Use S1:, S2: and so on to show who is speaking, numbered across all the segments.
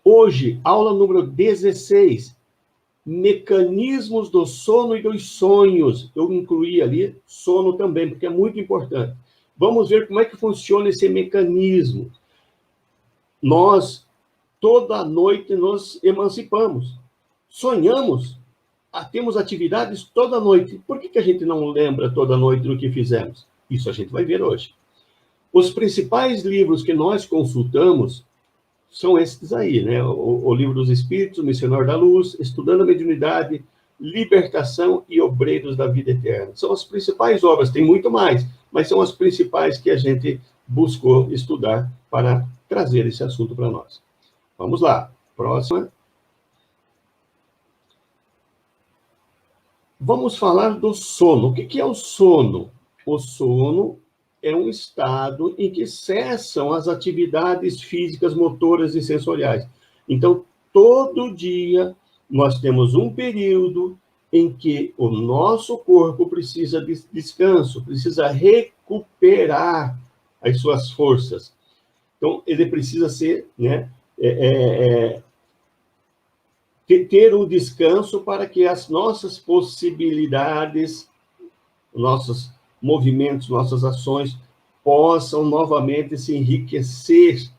S1: Hoje, aula número 16, mecanismos do sono e dos sonhos. Eu incluí ali sono também, porque é muito importante. Vamos ver como é que funciona esse mecanismo. Nós, toda noite, nos emancipamos. Sonhamos, temos atividades toda noite. Por que a gente não lembra toda noite do que fizemos? Isso a gente vai ver hoje. Os principais livros que nós consultamos são esses aí, né? O Livro dos Espíritos, o Missionário da Luz, Estudando a Mediunidade, Libertação e Obreiros da Vida Eterna. São as principais obras, tem muito mais, mas são as principais que a gente buscou estudar para trazer esse assunto para nós. Vamos lá, próxima. Vamos falar do sono. O que é o sono? O sono é um estado em que cessam as atividades físicas, motoras e sensoriais. Então, todo dia, nós temos um período em que o nosso corpo precisa de descanso, precisa recuperar as suas forças. Então, ele precisa ser, né, ter um descanso para que as nossas possibilidades, nossos movimentos, nossas ações possam novamente se enriquecer,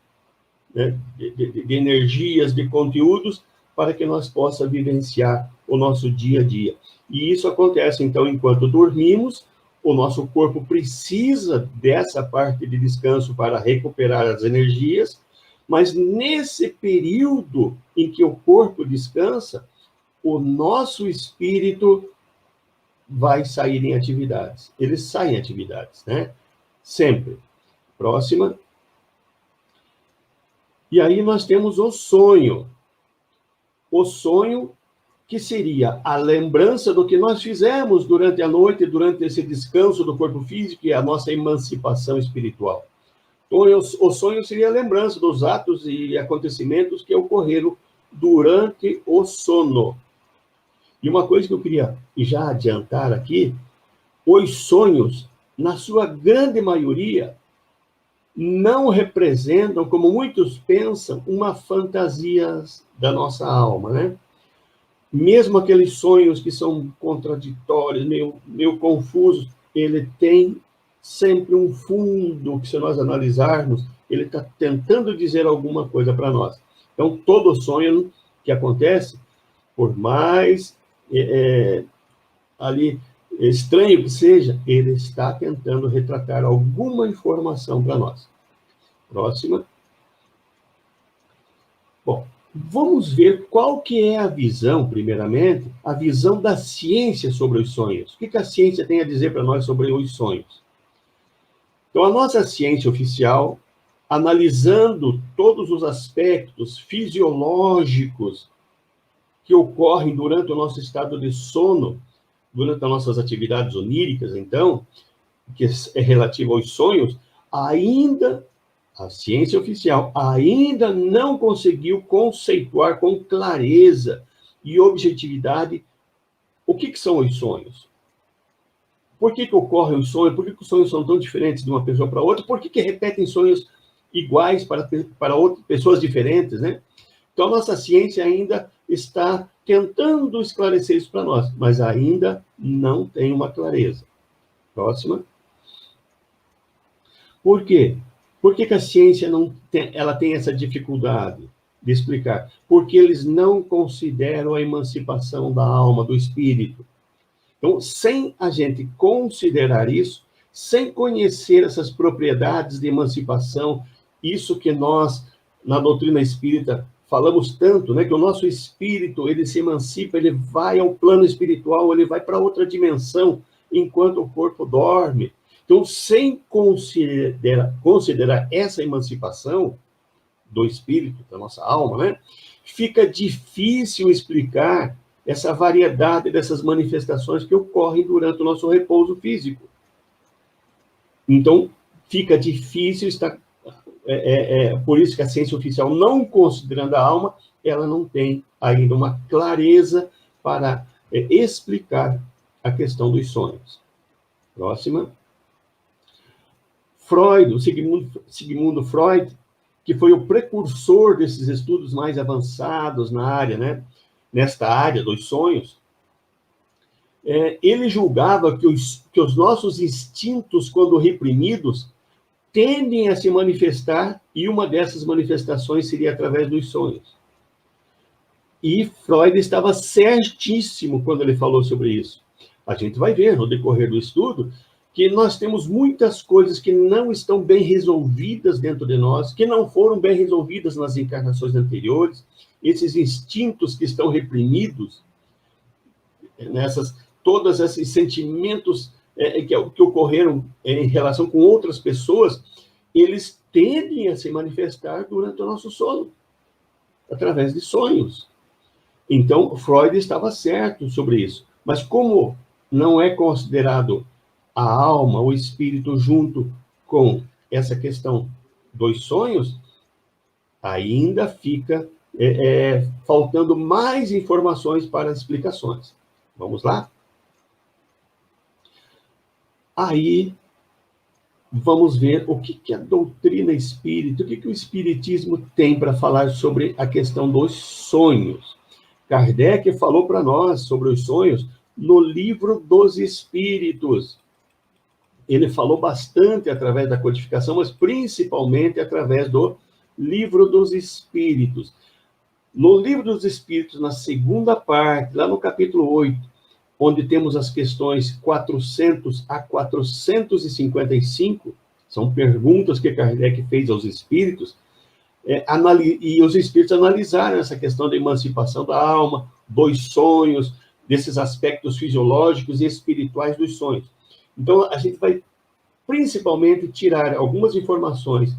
S1: né, de energias, de conteúdos, para que nós possamos vivenciar o nosso dia a dia. E isso acontece, então, enquanto dormimos, o nosso corpo precisa dessa parte de descanso para recuperar as energias, mas nesse período em que o corpo descansa, o nosso espírito vai sair em atividades. Eles saem em atividades, né? Sempre. Próxima. E aí nós temos o sonho. O sonho que seria a lembrança do que nós fizemos durante a noite, durante esse descanso do corpo físico e a nossa emancipação espiritual. Então, o sonho seria a lembrança dos atos e acontecimentos que ocorreram durante o sono. E uma coisa que eu queria já adiantar aqui, os sonhos, na sua grande maioria, não representam, como muitos pensam, uma fantasia da nossa alma, né? Mesmo aqueles sonhos que são contraditórios, meio confusos, ele tem sempre um fundo que, se nós analisarmos, ele está tentando dizer alguma coisa para nós. Então, todo sonho que acontece, por mais ali estranho que seja, ele está tentando retratar alguma informação para nós. Próxima. Bom, vamos ver qual que é a visão, primeiramente, a visão da ciência sobre os sonhos. O que a ciência tem a dizer para nós sobre os sonhos? Então, a nossa ciência oficial, analisando todos os aspectos fisiológicos que ocorrem durante o nosso estado de sono, durante as nossas atividades oníricas, então, que é relativo aos sonhos, ainda, a ciência oficial ainda não conseguiu conceituar com clareza e objetividade o que são os sonhos. Por que ocorrem os sonhos? Por que os sonhos são tão diferentes de uma pessoa para outra? Por que repetem sonhos iguais para outras pessoas diferentes, né? Então, a nossa ciência ainda está tentando esclarecer isso para nós, mas ainda não tem uma clareza. Próxima. Por quê? Por que a ciência ela tem essa dificuldade de explicar? Porque eles não consideram a emancipação da alma, do espírito. Então, sem a gente considerar isso, sem conhecer essas propriedades de emancipação, isso que nós, na doutrina espírita, falamos tanto, né, que o nosso espírito, ele se emancipa, ele vai ao plano espiritual, ele vai para outra dimensão, enquanto o corpo dorme. Então, sem considerar essa emancipação do espírito, da nossa alma, né, fica difícil explicar essa variedade dessas manifestações que ocorrem durante o nosso repouso físico. Então, fica difícil estar... por isso que a ciência oficial, não considerando a alma, ela não tem ainda uma clareza para explicar a questão dos sonhos. Próxima. Freud, o Sigmund Freud, que foi o precursor desses estudos mais avançados na área, né? Nesta área dos sonhos, ele julgava que os nossos instintos, quando reprimidos, tendem a se manifestar, e uma dessas manifestações seria através dos sonhos. E Freud estava certíssimo quando ele falou sobre isso. A gente vai ver no decorrer do estudo que nós temos muitas coisas que não estão bem resolvidas dentro de nós, que não foram bem resolvidas nas encarnações anteriores, esses instintos que estão reprimidos, todos esses sentimentos que ocorreram em relação com outras pessoas, eles tendem a se manifestar durante o nosso sono, através de sonhos. Então, Freud estava certo sobre isso. Mas como não é considerado a alma, o espírito, junto com essa questão dos sonhos, ainda fica faltando mais informações para as explicações. Vamos lá? Aí, vamos ver o que a doutrina espírita, o que o espiritismo tem para falar sobre a questão dos sonhos. Kardec falou para nós sobre os sonhos no Livro dos Espíritos. Ele falou bastante através da codificação, mas principalmente através do Livro dos Espíritos. No Livro dos Espíritos, na segunda parte, lá no capítulo 8, onde temos as questões 400 a 455, são perguntas que Kardec fez aos espíritos, e os espíritos analisaram essa questão da emancipação da alma, dos sonhos, desses aspectos fisiológicos e espirituais dos sonhos. Então, a gente vai principalmente tirar algumas informações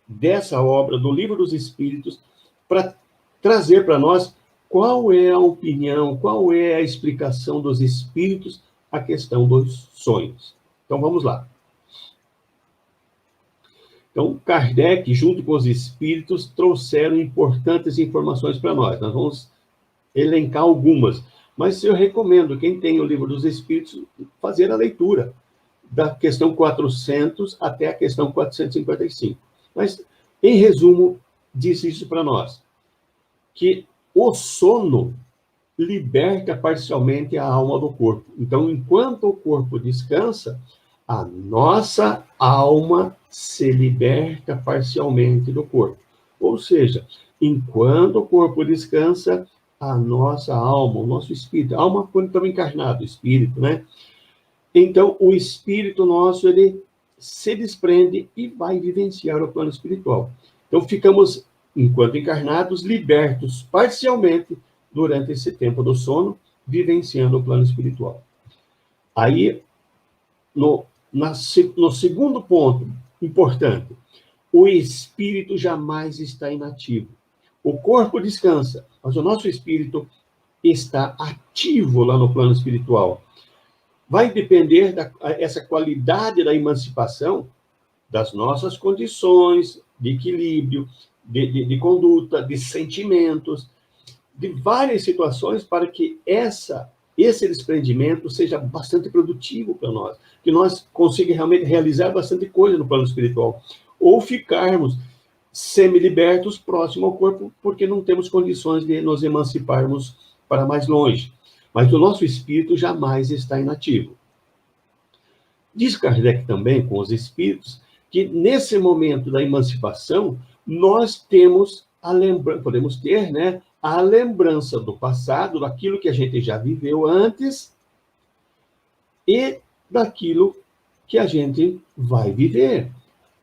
S1: dessa obra, do Livro dos Espíritos, para trazer para nós qual é a opinião, qual é a explicação dos espíritos à questão dos sonhos. Então, vamos lá. Então, Kardec, junto com os espíritos, trouxeram importantes informações para nós. Nós vamos elencar algumas, mas eu recomendo, quem tem o Livro dos Espíritos, fazer a leitura da questão 400 até a questão 455. Mas, em resumo, diz isso para nós, que o sono liberta parcialmente a alma do corpo. Então, enquanto o corpo descansa, a nossa alma se liberta parcialmente do corpo. Ou seja, enquanto o corpo descansa, a nossa alma, o nosso espírito, a alma quando estamos encarnados, o espírito, né? Então, o espírito nosso, ele se desprende e vai vivenciar o plano espiritual. Então, ficamos, enquanto encarnados, libertos parcialmente durante esse tempo do sono, vivenciando o plano espiritual. Aí, no segundo ponto importante, o espírito jamais está inativo. O corpo descansa, mas o nosso espírito está ativo lá no plano espiritual. Vai depender essa qualidade da emancipação das nossas condições de equilíbrio, de conduta, de sentimentos, de várias situações para que esse desprendimento seja bastante produtivo para nós, que nós consigamos realmente realizar bastante coisa no plano espiritual, ou ficarmos semi-libertos próximo ao corpo, porque não temos condições de nos emanciparmos para mais longe. Mas o nosso espírito jamais está inativo. Diz Kardec também, com os espíritos, que nesse momento da emancipação, nós temos podemos ter, né, a lembrança do passado, daquilo que a gente já viveu antes e daquilo que a gente vai viver.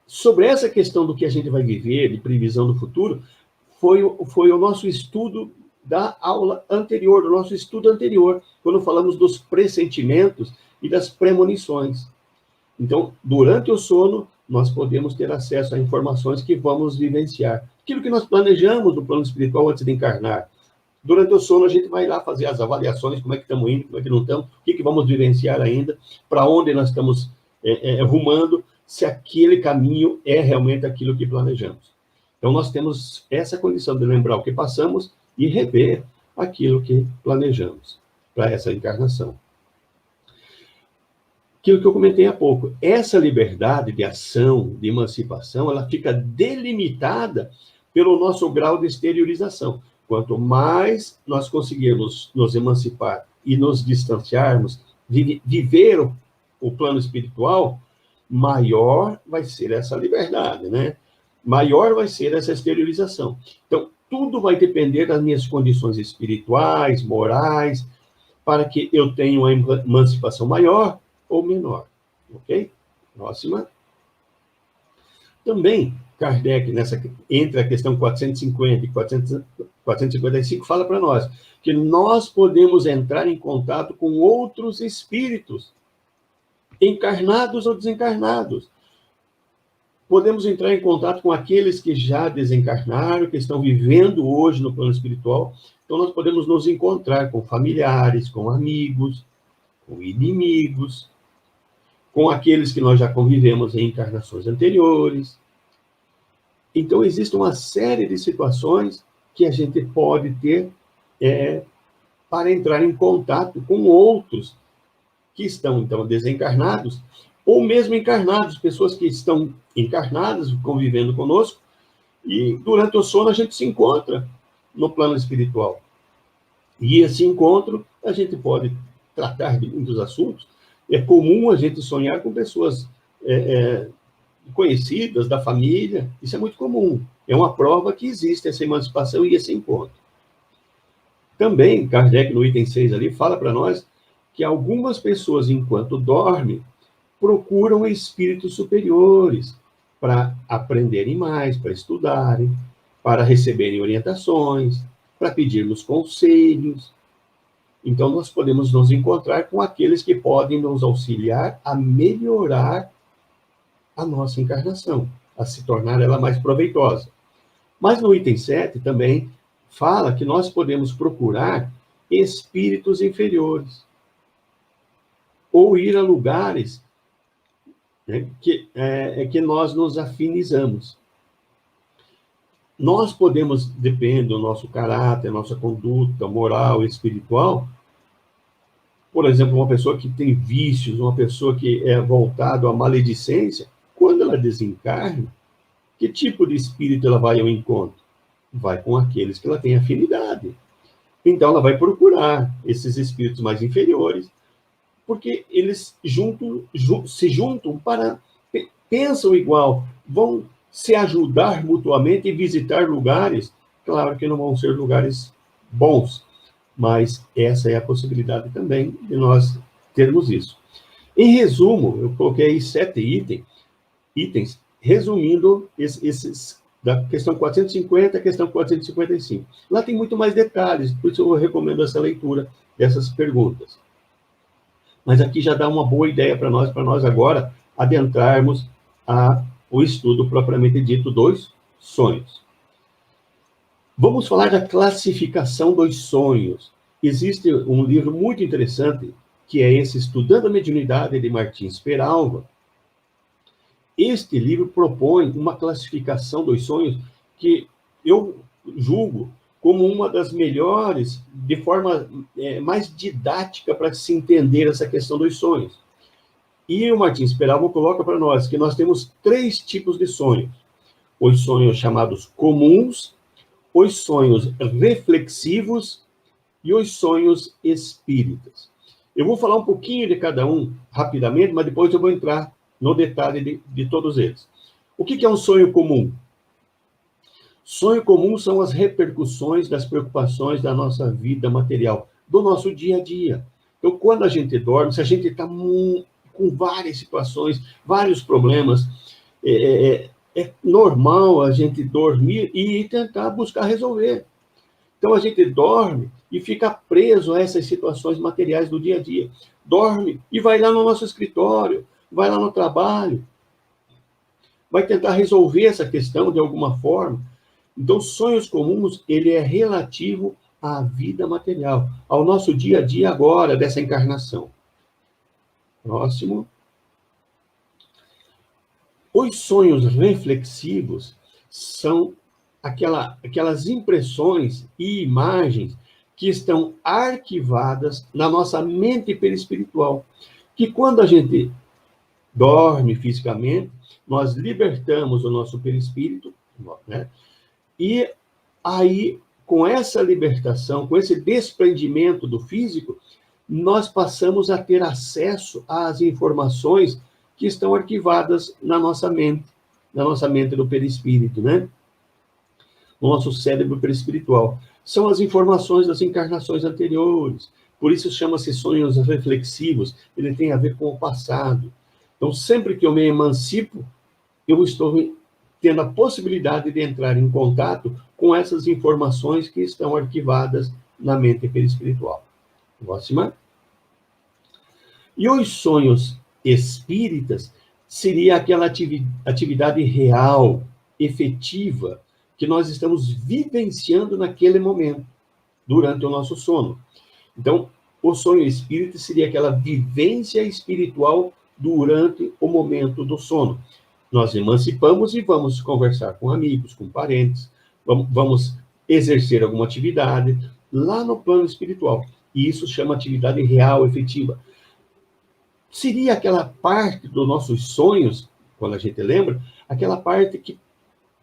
S1: Sobre essa questão do que a gente vai viver, de previsão do futuro, foi o nosso estudo da aula anterior, do nosso estudo anterior, quando falamos dos pressentimentos e das premonições. Então, durante o sono, nós podemos ter acesso a informações que vamos vivenciar. Aquilo que nós planejamos no plano espiritual antes de encarnar. Durante o sono, a gente vai lá fazer as avaliações, como é que estamos indo, como é que não estamos, o que vamos vivenciar ainda, para onde nós estamos rumando, se aquele caminho é realmente aquilo que planejamos. Então, nós temos essa condição de lembrar o que passamos e rever aquilo que planejamos para essa encarnação. que o que eu comentei há pouco. Essa liberdade de ação, de emancipação, ela fica delimitada pelo nosso grau de exteriorização. Quanto mais nós conseguirmos nos emancipar e nos distanciarmos, viver o plano espiritual, maior vai ser essa liberdade, né? Maior vai ser essa exteriorização. Então, tudo vai depender das minhas condições espirituais, morais, para que eu tenha uma emancipação maior ou menor. Ok? Próxima. Também, Kardec, entre a questão 450 e 455, fala para nós que nós podemos entrar em contato com outros espíritos, encarnados ou desencarnados. Podemos entrar em contato com aqueles que já desencarnaram, que estão vivendo hoje no plano espiritual. Então, nós podemos nos encontrar com familiares, com amigos, com inimigos, com aqueles que nós já convivemos em encarnações anteriores. Então, existe uma série de situações que a gente pode ter para entrar em contato com outros que estão, então, desencarnados, ou mesmo encarnados, pessoas que estão encarnadas, convivendo conosco, e durante o sono a gente se encontra no plano espiritual. E esse encontro, a gente pode tratar de muitos assuntos. É comum a gente sonhar com pessoas conhecidas, da família, isso é muito comum. É uma prova que existe essa emancipação e esse encontro. Também, Kardec, no item 6 ali, fala para nós que algumas pessoas, enquanto dormem, procuram espíritos superiores para aprenderem mais, para estudarem, para receberem orientações, para pedirmos conselhos. Então, nós podemos nos encontrar com aqueles que podem nos auxiliar a melhorar a nossa encarnação, a se tornar ela mais proveitosa. Mas no item 7 também fala que nós podemos procurar espíritos inferiores ou ir a lugares que nós nos afinizamos. Nós podemos, depende do nosso caráter, nossa conduta moral e espiritual, por exemplo, uma pessoa que tem vícios, uma pessoa que é voltada à maledicência, quando ela desencarna, que tipo de espírito ela vai ao encontro? Vai com aqueles que ela tem afinidade. Então, ela vai procurar esses espíritos mais inferiores, porque eles se juntam pensam igual, vão se ajudar mutuamente e visitar lugares, claro que não vão ser lugares bons, mas essa é a possibilidade também de nós termos isso. Em resumo, eu coloquei aí 7 itens, resumindo esses da questão 450 à questão 455. Lá tem muito mais detalhes, por isso eu recomendo essa leitura dessas perguntas. Mas aqui já dá uma boa ideia para nós agora adentrarmos o estudo propriamente dito dos sonhos. Vamos falar da classificação dos sonhos. Existe um livro muito interessante, que é esse Estudando a Mediunidade, de Martins Peralva. Este livro propõe uma classificação dos sonhos que eu julgo como uma das melhores, de forma mais didática para se entender essa questão dos sonhos. E o Martins Peralva coloca para nós que nós temos 3 tipos de sonhos. Os sonhos chamados comuns, os sonhos reflexivos e os sonhos espíritas. Eu vou falar um pouquinho de cada um rapidamente, mas depois eu vou entrar no detalhe de todos eles. O que é um sonho comum? Sonho comum são as repercussões das preocupações da nossa vida material, do nosso dia a dia. Então, quando a gente dorme, se a gente está com várias situações, vários problemas, é normal a gente dormir e tentar buscar resolver. Então, a gente dorme e fica preso a essas situações materiais do dia a dia. Dorme e vai lá no nosso escritório, vai lá no trabalho, vai tentar resolver essa questão de alguma forma. Então, sonhos comuns, ele é relativo à vida material, ao nosso dia a dia agora, dessa encarnação. Próximo. Os sonhos reflexivos são aquelas impressões e imagens que estão arquivadas na nossa mente perispiritual. que quando a gente dorme fisicamente, nós libertamos o nosso perispírito, né? E aí, com essa libertação, com esse desprendimento do físico, nós passamos a ter acesso às informações que estão arquivadas na nossa mente do perispírito, né? No nosso cérebro perispiritual. São as informações das encarnações anteriores. Por isso chama-se sonhos reflexivos. Ele tem a ver com o passado. Então, sempre que eu me emancipo, eu estou tendo a possibilidade de entrar em contato com essas informações que estão arquivadas na mente perispiritual. Próxima. E os sonhos espíritas seria aquela atividade real, efetiva, que nós estamos vivenciando naquele momento, durante o nosso sono. Então, o sonho espírita seria aquela vivência espiritual durante o momento do sono. Nós emancipamos e vamos conversar com amigos, com parentes, vamos exercer alguma atividade lá no plano espiritual. E isso chama atividade real, efetiva. Seria aquela parte dos nossos sonhos, quando a gente lembra, aquela parte que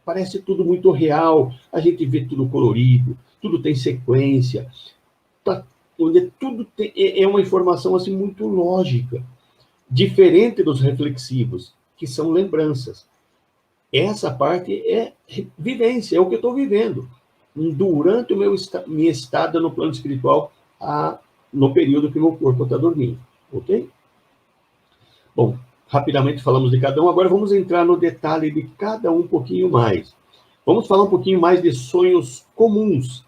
S1: parece tudo muito real, a gente vê tudo colorido, tudo tem sequência, onde tudo é uma informação assim muito lógica, diferente dos reflexivos, que são lembranças. Essa parte é vivência, é o que eu estou vivendo durante minha estada no plano espiritual, no período que meu corpo está dormindo, ok? Bom, rapidamente falamos de cada um, agora vamos entrar no detalhe de cada um pouquinho mais. Vamos falar um pouquinho mais de sonhos comuns.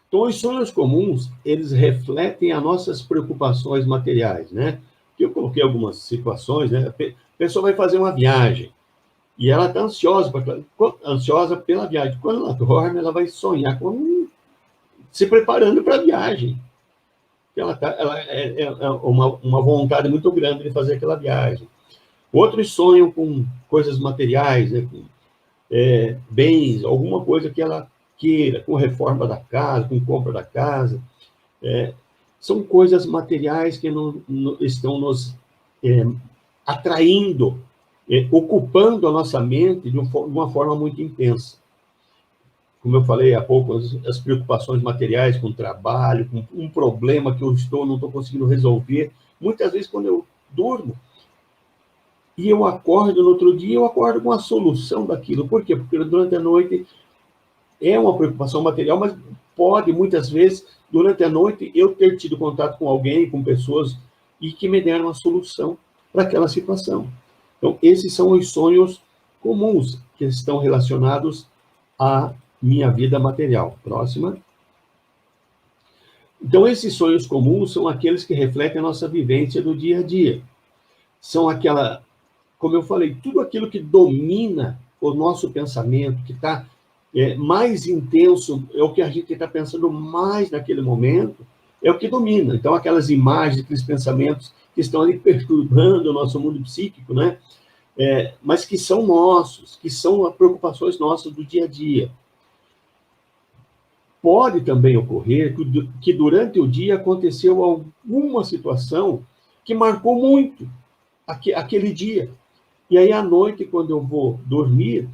S1: Então, os sonhos comuns, eles refletem as nossas preocupações materiais, né? Eu coloquei algumas situações, né? A pessoa vai fazer uma viagem e ela está ansiosa pela viagem. Quando ela dorme, ela vai sonhar se preparando para a viagem. Ela é uma vontade muito grande de fazer aquela viagem. Outros sonham com coisas materiais, né? Com bens, alguma coisa que ela queira, com reforma da casa, com compra da casa. São coisas materiais que estão nos atraindo, ocupando a nossa mente de uma forma muito intensa. Como eu falei há pouco, as preocupações materiais com o trabalho, com um problema que eu não estou conseguindo resolver. Muitas vezes, quando eu durmo, e eu acordo no outro dia, eu acordo com a solução daquilo. Por quê? Porque durante a noite é uma preocupação material, mas pode, muitas vezes, durante a noite, eu ter tido contato com alguém, com pessoas, e que me deram uma solução para aquela situação. Então, esses são os sonhos comuns que estão relacionados à minha vida material. Próxima. Então, esses sonhos comuns são aqueles que refletem a nossa vivência do dia a dia. São como eu falei, tudo aquilo que domina o nosso pensamento, que está mais intenso, é o que a gente está pensando mais naquele momento, é o que domina. Então, aquelas imagens, aqueles pensamentos que estão ali perturbando o nosso mundo psíquico, né? Mas que são nossos, que são as preocupações nossas do dia a dia. Pode também ocorrer que durante o dia aconteceu alguma situação que marcou muito aquele dia. E aí, à noite, quando eu vou dormir,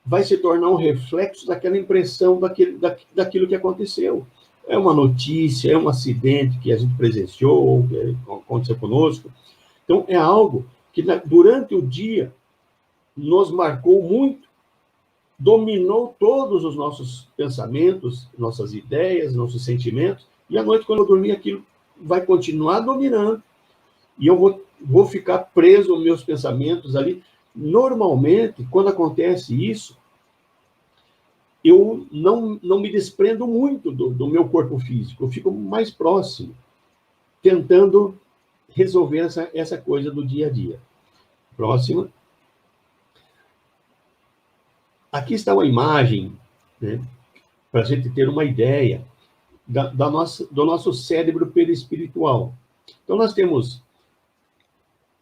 S1: vai se tornar um reflexo daquela impressão daquilo que aconteceu. É uma notícia, é um acidente que a gente presenciou, que aconteceu conosco. Então, é algo que durante o dia nos marcou muito, dominou todos os nossos pensamentos, nossas ideias, nossos sentimentos, e à noite, quando eu dormir, aquilo vai continuar dominando, e eu vou ficar preso aos meus pensamentos ali. Normalmente, quando acontece isso, eu não me desprendo muito do meu corpo físico, eu fico mais próximo, tentando resolver essa coisa do dia a dia. Próxima. Aqui está uma imagem, né, para a gente ter uma ideia do nosso cérebro perispiritual. Então, nós temos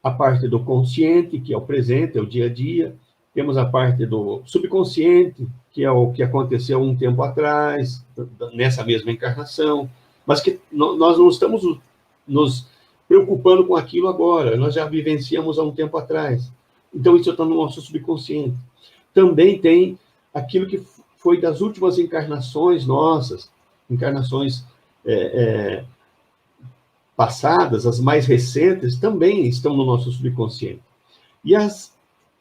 S1: a parte do consciente, que é o presente, é o dia a dia. Temos a parte do subconsciente, que é o que aconteceu um tempo atrás, nessa mesma encarnação, mas que nós não estamos nos preocupando com aquilo agora, nós já vivenciamos há um tempo atrás. Então, isso está no nosso subconsciente. Também tem aquilo que foi das últimas encarnações nossas, encarnações passadas, as mais recentes, também estão no nosso subconsciente.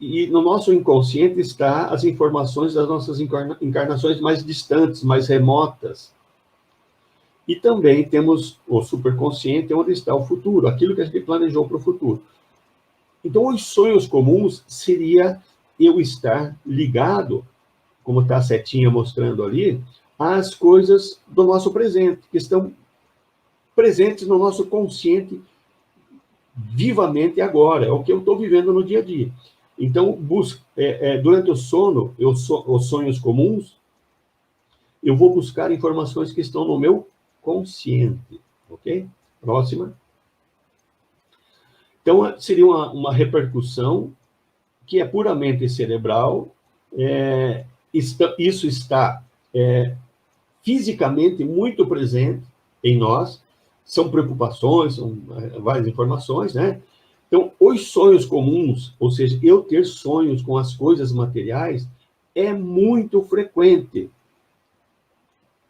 S1: E no nosso inconsciente está as informações das nossas encarnações mais distantes, mais remotas. E também temos o superconsciente, onde está o futuro, aquilo que a gente planejou para o futuro. Então, os sonhos comuns seria eu estar ligado, como está a setinha mostrando ali, às coisas do nosso presente, que estão presentes no nosso consciente vivamente agora, é o que eu estou vivendo no dia a dia. Então, durante o sono, os sonhos comuns, eu vou buscar informações que estão no meu consciente, ok? Próxima. Então, seria uma repercussão que é puramente cerebral, isso está fisicamente muito presente em nós, são preocupações, são várias informações, né? Então, os sonhos comuns, ou seja, eu ter sonhos com as coisas materiais, é muito frequente.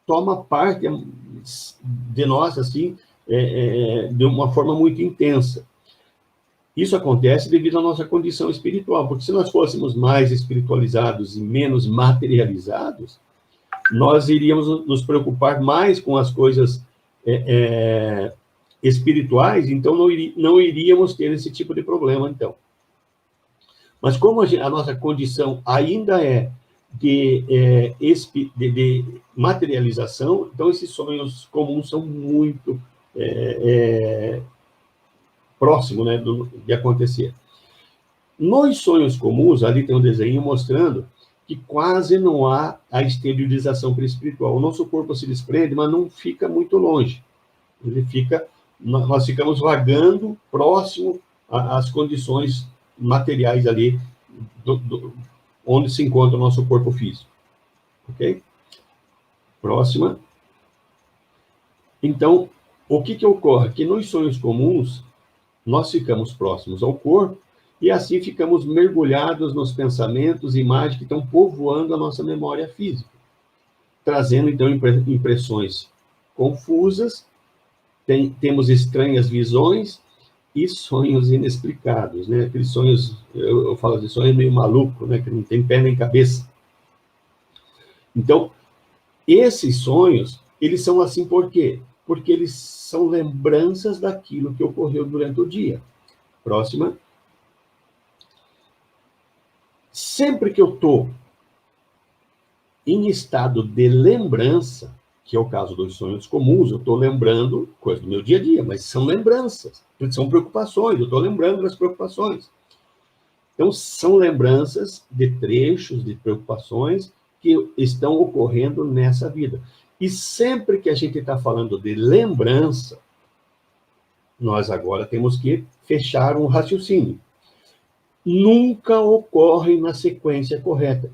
S1: Toma parte de nós, assim, de uma forma muito intensa. Isso acontece devido à nossa condição espiritual, porque se nós fôssemos mais espiritualizados e menos materializados, nós iríamos nos preocupar mais com as coisas espirituais, então não iríamos ter esse tipo de problema, então. Mas como a nossa condição ainda é de materialização, então esses sonhos comuns são muito próximos, né, de acontecer. Nos sonhos comuns, ali tem um desenho mostrando que quase não há a exteriorização perispiritual. O nosso corpo se desprende, mas não fica muito longe. Nós ficamos vagando próximo às condições materiais ali, onde se encontra o nosso corpo físico. Ok? Próxima. Então, o que ocorre? Que nos sonhos comuns, nós ficamos próximos ao corpo e assim ficamos mergulhados nos pensamentos e imagens que estão povoando a nossa memória física, trazendo, então, impressões confusas, temos estranhas visões e sonhos inexplicados, né? Aqueles sonhos, eu falo de sonhos meio maluco, né? Que não tem pé nem cabeça. Então, esses sonhos, eles são assim por quê? Porque eles são lembranças daquilo que ocorreu durante o dia. Próxima. Sempre que eu estou em estado de lembrança, que é o caso dos sonhos comuns, eu estou lembrando coisas do meu dia a dia, mas são lembranças, são preocupações, eu estou lembrando das preocupações. Então, são lembranças de trechos, de preocupações que estão ocorrendo nessa vida. E sempre que a gente está falando de lembrança, nós agora temos que fechar um raciocínio. Nunca ocorre na sequência correta.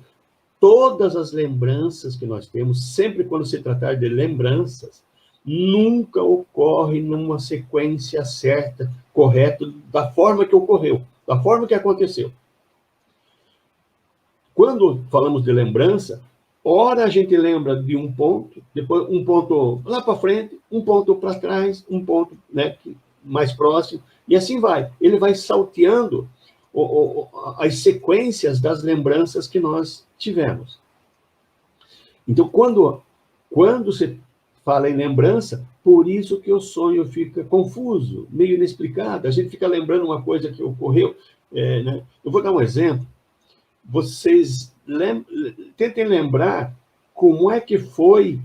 S1: Todas as lembranças que nós temos, sempre quando se tratar de lembranças, nunca ocorre numa sequência certa, correta, da forma que ocorreu, da forma que aconteceu. Quando falamos de lembrança, ora a gente lembra de um ponto, depois um ponto lá para frente, um ponto para trás, um ponto, né, mais próximo, e assim vai. Ele vai salteando as sequências das lembranças que nós tivemos. Então, quando você fala em lembrança, por isso que o sonho fica confuso, meio inexplicado. A gente fica lembrando uma coisa que ocorreu. Né? Eu vou dar um exemplo. Vocês tentem lembrar como é que foi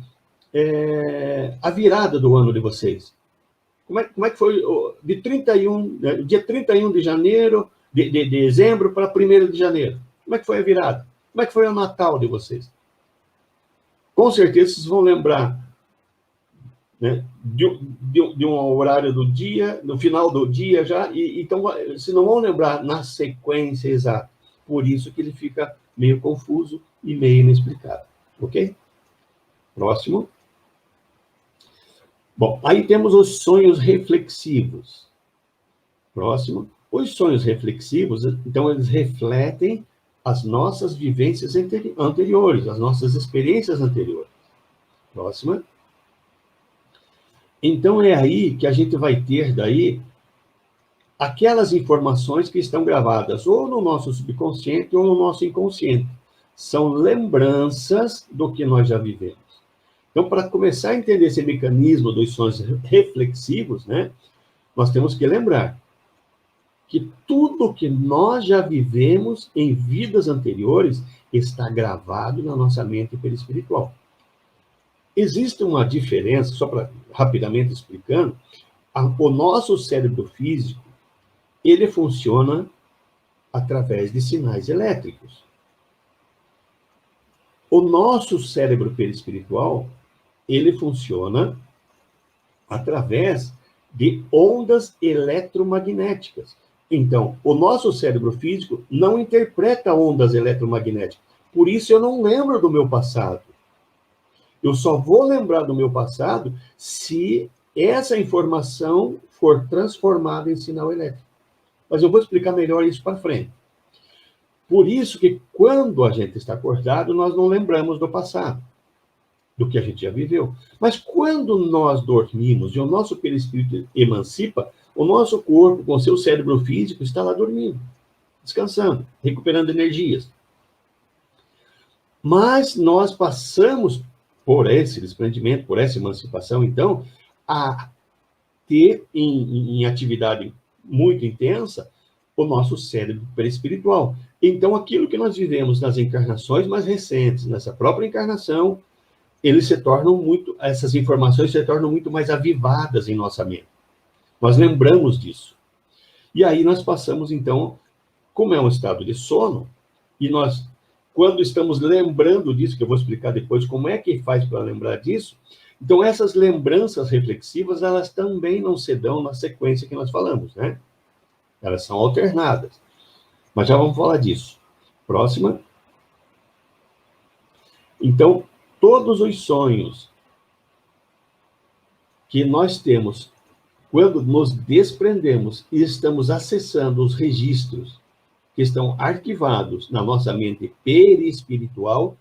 S1: a virada do ano de vocês. Como é que foi dia 31 de janeiro, de dezembro para 1º de janeiro? Como é que foi a virada? Como é que foi o Natal de vocês? Com certeza vocês vão lembrar, né, de um horário do dia, no final do dia já, então vocês não vão lembrar na sequência exata. Por isso que ele fica meio confuso e meio inexplicado. Ok? Próximo. Bom, aí temos os sonhos reflexivos. Próximo. Os sonhos reflexivos, então, eles refletem as nossas vivências anteriores, as nossas experiências anteriores. Próxima. Então, é aí que a gente vai ter daí aquelas informações que estão gravadas ou no nosso subconsciente ou no nosso inconsciente. São lembranças do que nós já vivemos. Então, para começar a entender esse mecanismo dos sonhos reflexivos, né, nós temos que lembrar que tudo que nós já vivemos em vidas anteriores está gravado na nossa mente perispiritual. Existe uma diferença, só para rapidamente explicando, o nosso cérebro físico, ele funciona através de sinais elétricos. O nosso cérebro perispiritual, ele funciona através de ondas eletromagnéticas. Então, o nosso cérebro físico não interpreta ondas eletromagnéticas. Por isso, eu não lembro do meu passado. Eu só vou lembrar do meu passado se essa informação for transformada em sinal elétrico. Mas eu vou explicar melhor isso para frente. Por isso que, quando a gente está acordado, nós não lembramos do passado, do que a gente já viveu. Mas quando nós dormimos e o nosso perispírito emancipa, o nosso corpo, com seu cérebro físico, está lá dormindo, descansando, recuperando energias. Mas nós passamos por esse desprendimento, por essa emancipação, então, a ter em atividade muito intensa o nosso cérebro perispiritual. Então, aquilo que nós vivemos nas encarnações mais recentes, nessa própria encarnação, essas informações se tornam muito mais avivadas em nossa mente. Nós lembramos disso. E aí nós passamos, então, como é um estado de sono, e nós, quando estamos lembrando disso, que eu vou explicar depois como é que faz para lembrar disso, então essas lembranças reflexivas, elas também não se dão na sequência que nós falamos, né? Elas são alternadas. Mas já vamos falar disso. Próxima. Então, todos os sonhos que nós temos, quando nos desprendemos e estamos acessando os registros que estão arquivados na nossa mente perispiritual,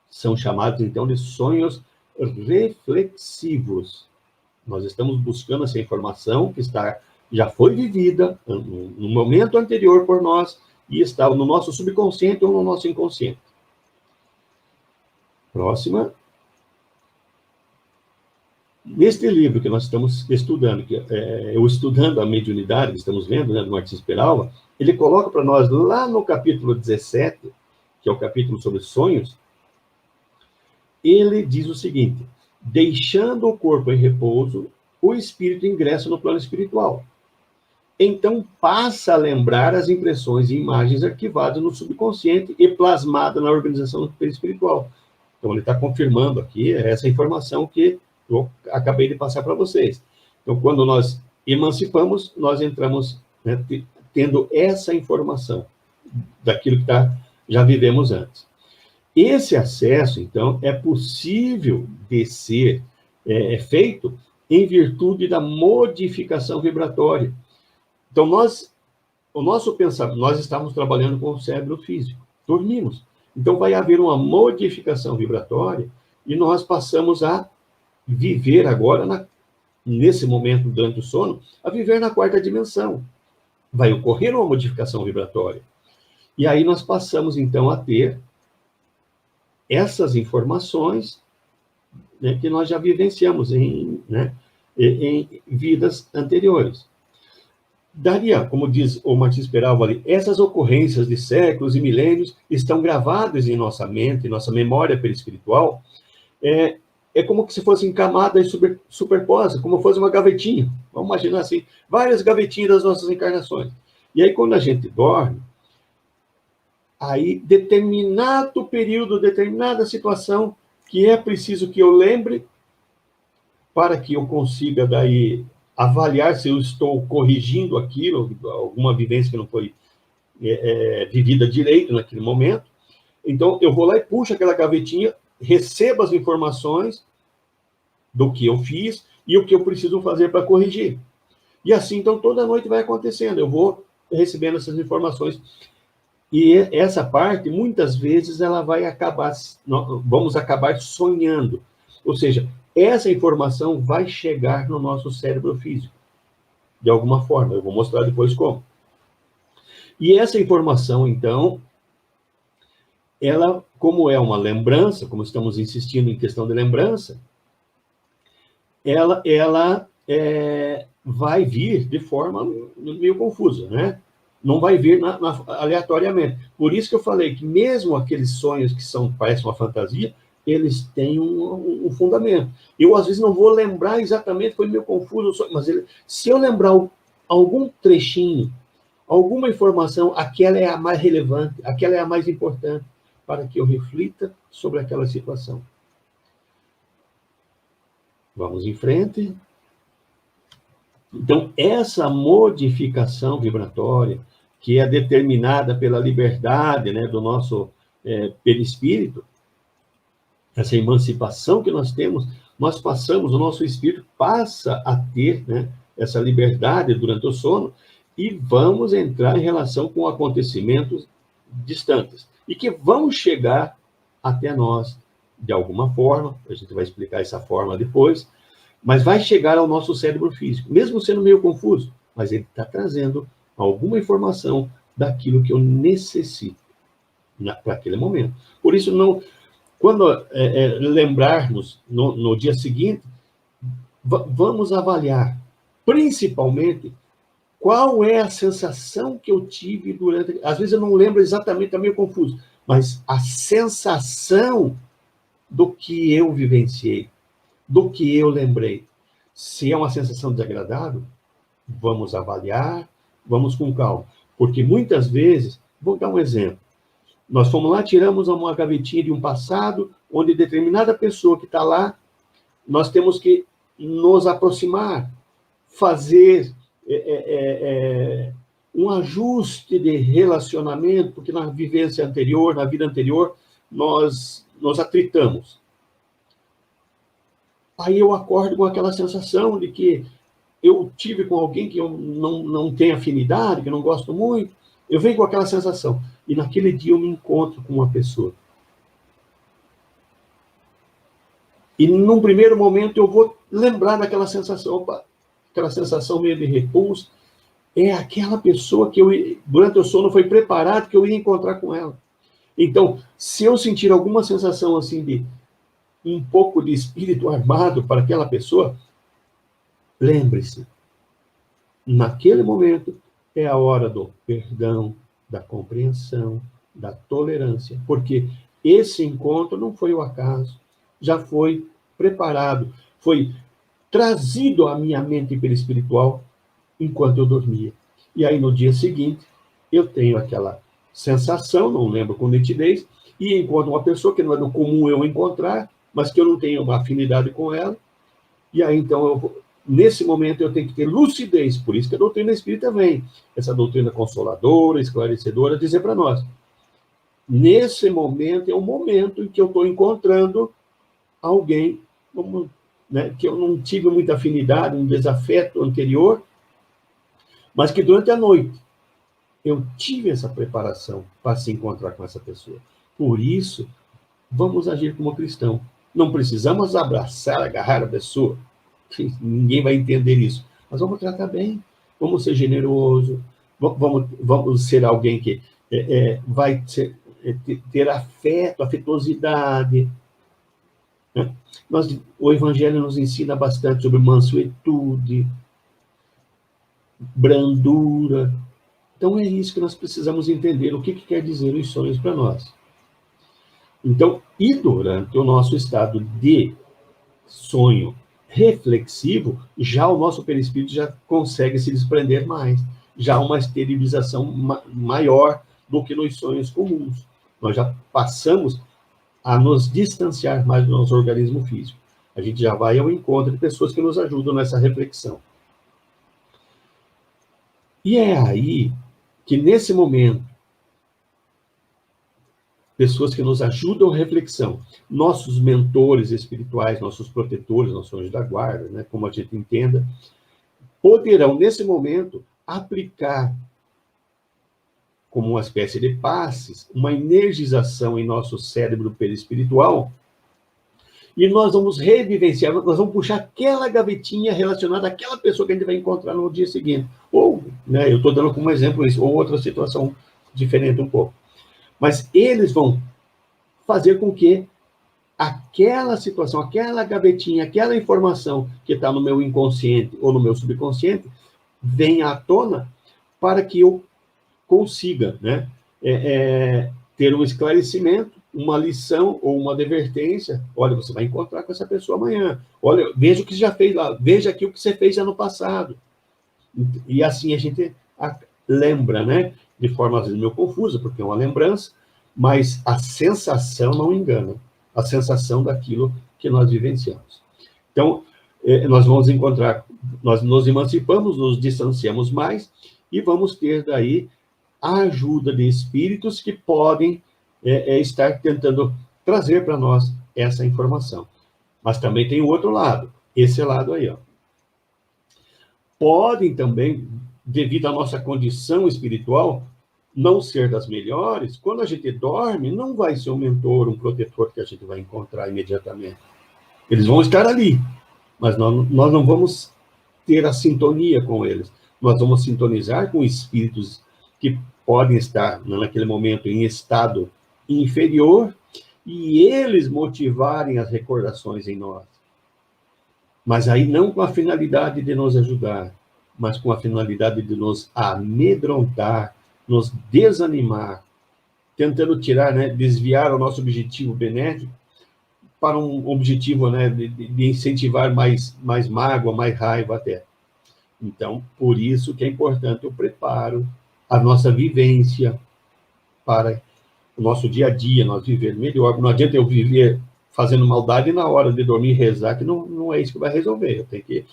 S1: são chamados, então, de sonhos reflexivos. Nós estamos buscando essa informação que já foi vivida no momento anterior por nós e está no nosso subconsciente ou no nosso inconsciente. Próxima. Neste livro que nós estamos estudando, que é o Estudando a Mediunidade, que estamos vendo, né, do Martins Peralva, ele coloca para nós, lá no capítulo 17, que é o capítulo sobre sonhos, ele diz o seguinte: deixando o corpo em repouso, o espírito ingressa no plano espiritual. Então, passa a lembrar as impressões e imagens arquivadas no subconsciente e plasmadas na organização espiritual. Então, ele está confirmando aqui essa informação que eu acabei de passar para vocês. Então, quando nós emancipamos, nós entramos, né, tendo essa informação daquilo que já vivemos antes. Esse acesso, então, é possível de ser feito em virtude da modificação vibratória. Então, o nosso pensamento, nós estamos trabalhando com o cérebro físico, dormimos. Então, vai haver uma modificação vibratória e nós passamos a viver agora, nesse momento, durante o sono, a viver na quarta dimensão. Vai ocorrer uma modificação vibratória. E aí nós passamos, então, a ter essas informações, né, que nós já vivenciamos em vidas anteriores. Daria, como diz o Martins Peralva ali, essas ocorrências de séculos e milênios estão gravadas em nossa mente, em nossa memória perispiritual, é como se fossem camadas superpostas, como fosse uma gavetinha. Vamos imaginar assim, várias gavetinhas das nossas encarnações. E aí, quando a gente dorme, aí, determinado período, determinada situação, que é preciso que eu lembre, para que eu consiga, daí, avaliar se eu estou corrigindo aquilo, alguma vivência que não foi vivida direito naquele momento. Então, eu vou lá e puxo aquela gavetinha, recebo as informações do que eu fiz, e o que eu preciso fazer para corrigir. E assim, então, toda noite vai acontecendo. Eu vou recebendo essas informações. E essa parte, muitas vezes, ela vai acabar, vamos acabar sonhando. Ou seja, essa informação vai chegar no nosso cérebro físico, de alguma forma. Eu vou mostrar depois como. E essa informação, então, ela, como é uma lembrança, como estamos insistindo em questão de lembrança, ela vai vir de forma meio confusa, né? Não vai vir aleatoriamente. Por isso que eu falei que mesmo aqueles sonhos que parecem uma fantasia, eles têm um fundamento. Eu, às vezes, não vou lembrar exatamente, foi meio confuso o sonho, mas se eu lembrar algum trechinho, alguma informação, aquela é a mais relevante, aquela é a mais importante, para que eu reflita sobre aquela situação. Vamos em frente. Então, essa modificação vibratória, que é determinada pela liberdade, né, do nosso perispírito, essa emancipação que nós temos, nós passamos, o nosso espírito passa a ter, né, essa liberdade durante o sono, e vamos entrar em relação com acontecimentos distantes, e que vão chegar até nós, de alguma forma, a gente vai explicar essa forma depois, mas vai chegar ao nosso cérebro físico, mesmo sendo meio confuso, mas ele está trazendo alguma informação daquilo que eu necessito para aquele momento. Por isso, quando lembrarmos no dia seguinte, vamos avaliar, principalmente, qual é a sensação que eu tive durante... Às vezes eu não lembro exatamente, está meio confuso, mas a sensação do que eu vivenciei, do que eu lembrei. Se é uma sensação desagradável, vamos avaliar, vamos com calma. Porque muitas vezes, vou dar um exemplo, nós fomos lá, tiramos uma gavetinha de um passado, onde determinada pessoa que está lá, nós temos que nos aproximar, fazer um ajuste de relacionamento, porque na vivência anterior, na vida anterior, nós nos atritamos. Aí eu acordo com aquela sensação de que eu tive com alguém que eu não tenho afinidade, que eu não gosto muito, eu venho com aquela sensação. E naquele dia eu me encontro com uma pessoa. E num primeiro momento eu vou lembrar daquela sensação, opa, aquela sensação meio de repulso. É aquela pessoa que durante o sono foi preparado que eu ia encontrar com ela. Então, se eu sentir alguma sensação assim de um pouco de espírito armado para aquela pessoa, lembre-se, naquele momento é a hora do perdão, da compreensão, da tolerância, porque esse encontro não foi o acaso, já foi preparado, foi trazido à minha mente perispiritual enquanto eu dormia. E aí, no dia seguinte, eu tenho aquela sensação, não lembro com nitidez, e encontro uma pessoa que não é do comum eu encontrar, mas que eu não tenho uma afinidade com ela, e aí, então, nesse momento, eu tenho que ter lucidez, por isso que a doutrina espírita vem, essa doutrina consoladora, esclarecedora, dizer para nós, nesse momento, é o momento em que eu estou encontrando alguém né, que eu não tive muita afinidade, um desafeto anterior, mas que durante a noite eu tive essa preparação para se encontrar com essa pessoa. Por isso, vamos agir como cristão. Não precisamos abraçar, agarrar a pessoa. Ninguém vai entender isso. Mas vamos tratar bem. Vamos ser generosos. Vamos ser alguém que vai ter afeto, afetuosidade. Né? O Evangelho nos ensina bastante sobre mansuetude, brandura. Então, é isso que nós precisamos entender, o que quer dizer os sonhos para nós. Então, e durante o nosso estado de sonho reflexivo, já o nosso perispírito já consegue se desprender mais, já há uma esterilização maior do que nos sonhos comuns. Nós já passamos a nos distanciar mais do nosso organismo físico. A gente já vai ao encontro de pessoas que nos ajudam nessa reflexão. E é aí que, nesse momento, pessoas que nos ajudam à reflexão, nossos mentores espirituais, nossos protetores, nossos anjos da guarda, né, como a gente entenda, poderão, nesse momento, aplicar como uma espécie de passes, uma energização em nosso cérebro perispiritual, e nós vamos revivenciar, nós vamos puxar aquela gavetinha relacionada àquela pessoa que a gente vai encontrar no dia seguinte. Ou, né, eu estou dando como exemplo isso, ou outra situação diferente um pouco. Mas eles vão fazer com que aquela situação, aquela gavetinha, aquela informação que está no meu inconsciente ou no meu subconsciente, venha à tona para que eu consiga, né, ter um esclarecimento, uma lição ou uma advertência. Olha, você vai encontrar com essa pessoa amanhã. Olha, veja o que você já fez lá. Veja aqui o que você fez ano passado. E assim a gente lembra, né? De forma, às vezes, meio confusa, porque é uma lembrança, mas a sensação não engana. A sensação daquilo que nós vivenciamos. Então, nós vamos encontrar, nós nos emancipamos, nos distanciamos mais e vamos ter daí a ajuda de espíritos que podem estar tentando trazer para nós essa informação. Mas também tem o outro lado, esse lado aí, ó. Podem também, devido à nossa condição espiritual, não ser das melhores, quando a gente dorme, não vai ser um mentor, um protetor que a gente vai encontrar imediatamente. Eles vão estar ali, mas nós não vamos ter a sintonia com eles. Nós vamos sintonizar com espíritos que podem estar, naquele momento, em estado inferior, e eles motivarem as recordações em nós. Mas aí não com a finalidade de nos ajudar, mas com a finalidade de nos amedrontar, nos desanimar, tentando tirar, né, desviar o nosso objetivo benéfico para um objetivo, né, de incentivar mais mágoa, mais raiva até. Então, por isso que é importante o preparo, a nossa vivência para o nosso dia a dia, nós viver melhor. Não adianta eu viver fazendo maldade na hora de dormir e rezar, que não é isso que vai resolver. Eu tenho que,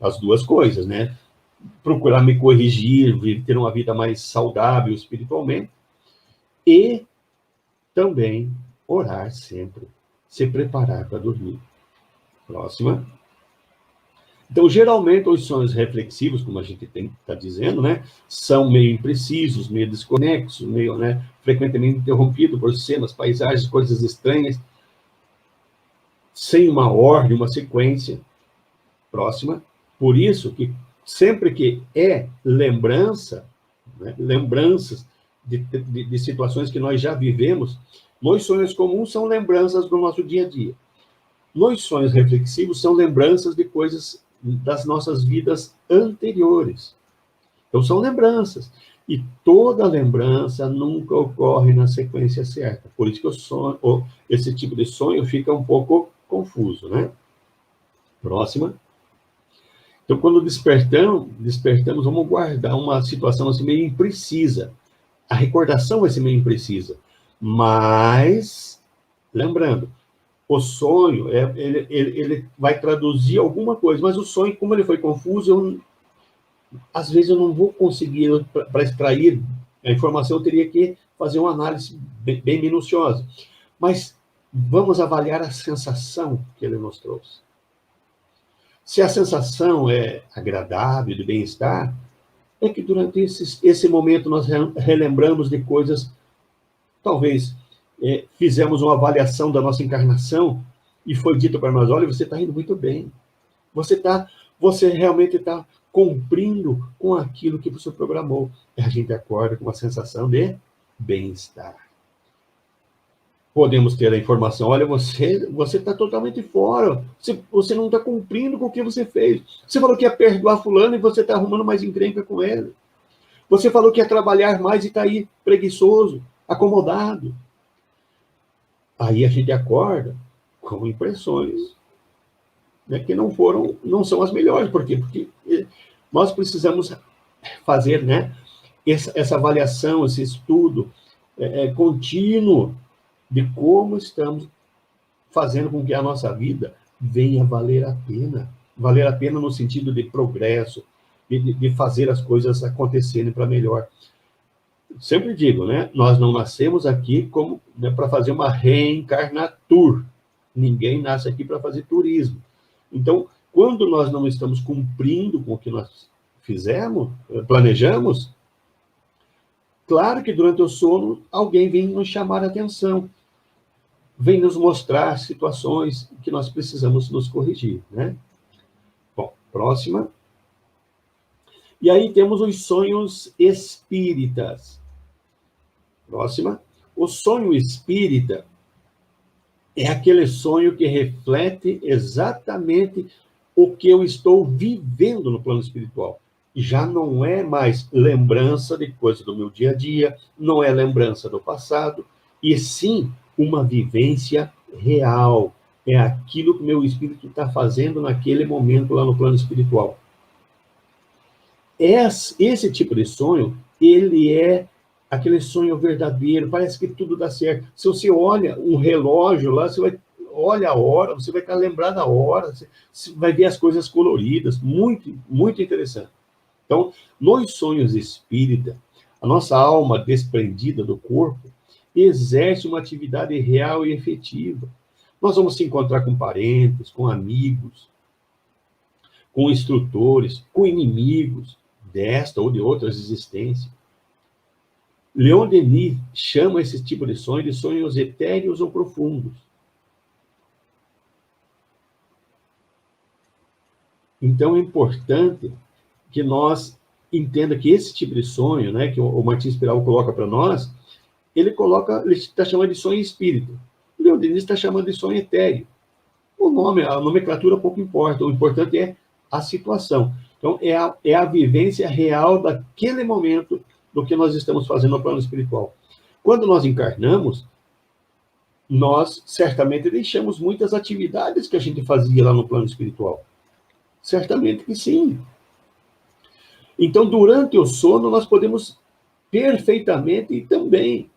S1: as duas coisas, né? Procurar me corrigir, ter uma vida mais saudável espiritualmente e também orar sempre, se preparar para dormir. Próxima. Então, geralmente, os sonhos reflexivos, como a gente está dizendo, né, são meio imprecisos, meio desconexos, meio, né, frequentemente interrompidos por cenas, paisagens, coisas estranhas, sem uma ordem, uma sequência. Próxima. Por isso que sempre que lembrança, né, lembranças de situações que nós já vivemos, nos sonhos comuns são lembranças do nosso dia a dia. Nos sonhos reflexivos são lembranças de coisas das nossas vidas anteriores. Então, são lembranças. E toda lembrança nunca ocorre na sequência certa. Por isso que o sonho, esse tipo de sonho fica um pouco confuso, né? Próxima. Então, quando despertamos, vamos guardar uma situação assim meio imprecisa. A recordação vai ser meio imprecisa. Mas, lembrando, o sonho, ele vai traduzir alguma coisa, mas o sonho, como ele foi confuso, às vezes eu não vou conseguir, para extrair a informação, eu teria que fazer uma análise bem minuciosa. Mas vamos avaliar a sensação que ele nos trouxe. Se a sensação é agradável, de bem-estar, é que durante esse momento nós relembramos de coisas, talvez fizemos uma avaliação da nossa encarnação e foi dito para nós, olha, você está indo muito bem. Você realmente está cumprindo com aquilo que você programou. E a gente acorda com uma sensação de bem-estar. Podemos ter a informação, olha, você está totalmente fora, você não está cumprindo com o que você fez. Você falou que ia perdoar fulano e você está arrumando mais encrenca com ele. Você falou que ia trabalhar mais e está aí preguiçoso, acomodado. Aí a gente acorda com impressões, né, que não são as melhores. Por quê? Porque nós precisamos fazer, né, essa avaliação, esse estudo contínuo de como estamos fazendo com que a nossa vida venha valer a pena. Valer a pena no sentido de progresso, de fazer as coisas acontecerem para melhor. sempre digo, né? Nós não nascemos aqui como, né, para fazer uma reencarnatur. Ninguém nasce aqui para fazer turismo. Então, quando nós não estamos cumprindo com o que nós fizemos, planejamos, claro que durante o sono alguém vem nos chamar a atenção, vem nos mostrar situações que nós precisamos nos corrigir, né? Bom, próxima. E aí temos os sonhos espíritas. Próxima. O sonho espírita é aquele sonho que reflete exatamente o que eu estou vivendo no plano espiritual. Já não é mais lembrança de coisas do meu dia a dia, não é lembrança do passado, e sim uma vivência real. É aquilo que o meu espírito está fazendo naquele momento lá no plano espiritual. Esse tipo de sonho, ele é aquele sonho verdadeiro, parece que tudo dá certo. Se você olha um relógio lá, olha a hora, você vai estar lembrado da hora, você vai ver as coisas coloridas, muito, muito interessante. Então, nos sonhos espírita, a nossa alma desprendida do corpo exerce uma atividade real e efetiva. Nós vamos se encontrar com parentes, com amigos, com instrutores, com inimigos desta ou de outras existências. Leon Denis chama esse tipo de sonho de sonhos etéreos ou profundos. Então, é importante que nós entenda que esse tipo de sonho, né, que o Martin Spiral coloca para nós, ele está chamando de sonho espírita. O Leon Denis está chamando de sonho etéreo. O nome, a nomenclatura pouco importa, o importante é a situação. Então, é a vivência real daquele momento do que nós estamos fazendo no plano espiritual. Quando nós encarnamos, nós certamente deixamos muitas atividades que a gente fazia lá no plano espiritual. Certamente que sim. Então, durante o sono, nós podemos perfeitamente e também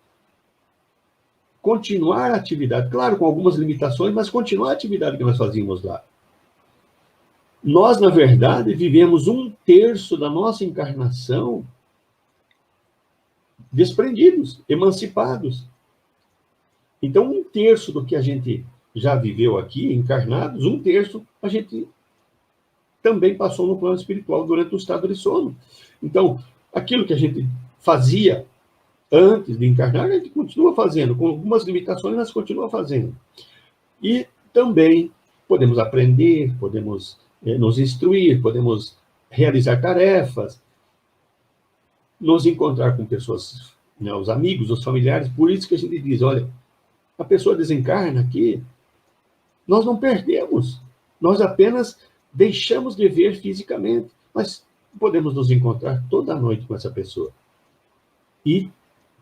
S1: continuar a atividade, claro, com algumas limitações, mas continuar a atividade que nós fazíamos lá. Nós, na verdade, vivemos 1/3 da nossa encarnação desprendidos, emancipados. Então, 1/3 do que a gente já viveu aqui, encarnados, 1/3 a gente também passou no plano espiritual durante o estado de sono. Então, aquilo que a gente fazia antes de encarnar, a gente continua fazendo, com algumas limitações, mas continua fazendo. E também podemos aprender, podemos nos instruir, podemos realizar tarefas, nos encontrar com pessoas, né, os amigos, os familiares. Por isso que a gente diz, olha, a pessoa desencarna aqui, nós não perdemos, nós apenas deixamos de ver fisicamente, mas podemos nos encontrar toda noite com essa pessoa e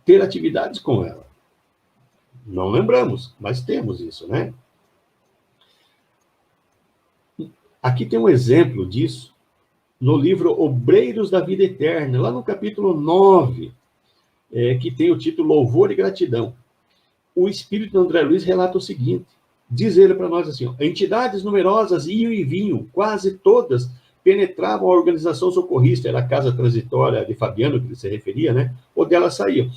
S1: ter atividades com ela. Não lembramos, mas temos isso, né? Aqui tem um exemplo disso no livro Obreiros da Vida Eterna, lá no capítulo 9, que tem o título Louvor e Gratidão. O espírito André Luiz relata o seguinte, diz ele para nós assim, ó, entidades numerosas iam e vinham, quase todas penetravam a organização socorrista, era a casa transitória de Fabiano, que ele se referia, né? Ou dela saíam.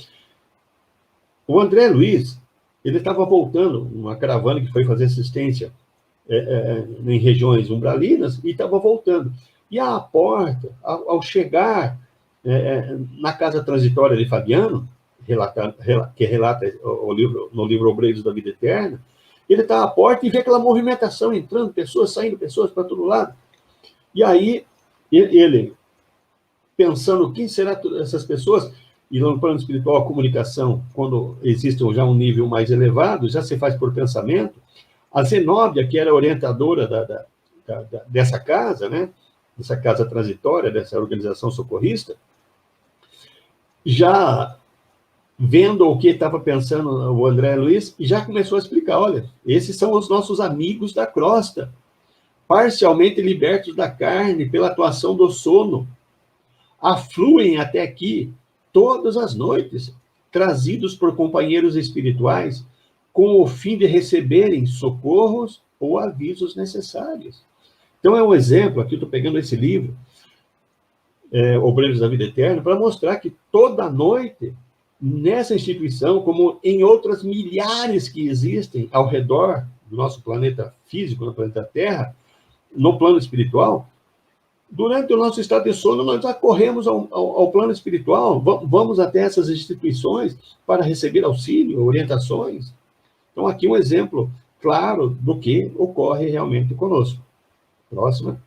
S1: O André Luiz, ele estava voltando, uma caravana que foi fazer assistência em regiões umbralinas, e estava voltando. E à porta, ao chegar na casa transitória de Fabiano, que relata no livro Obreiros da Vida Eterna, ele está à porta e vê aquela movimentação entrando, pessoas saindo, pessoas para todo lado. E aí, ele pensando quem será essas pessoas, e no plano espiritual a comunicação, quando existe já um nível mais elevado, já se faz por pensamento. A Zenóbia, que era orientadora dessa casa, né, dessa casa transitória, dessa organização socorrista, já vendo o que estava pensando o André Luiz, já começou a explicar, olha, esses são os nossos amigos da crosta, parcialmente libertos da carne pela atuação do sono, afluem até aqui todas as noites, trazidos por companheiros espirituais, com o fim de receberem socorros ou avisos necessários. Então, é um exemplo, aqui estou pegando esse livro, Obreiros da Vida Eterna, para mostrar que toda noite nessa instituição, como em outras milhares que existem ao redor do nosso planeta físico, no planeta Terra, no plano espiritual, durante o nosso estado de sono, nós acorremos ao plano espiritual, vamos até essas instituições para receber auxílio, orientações. Então, aqui um exemplo claro do que ocorre realmente conosco. Próxima.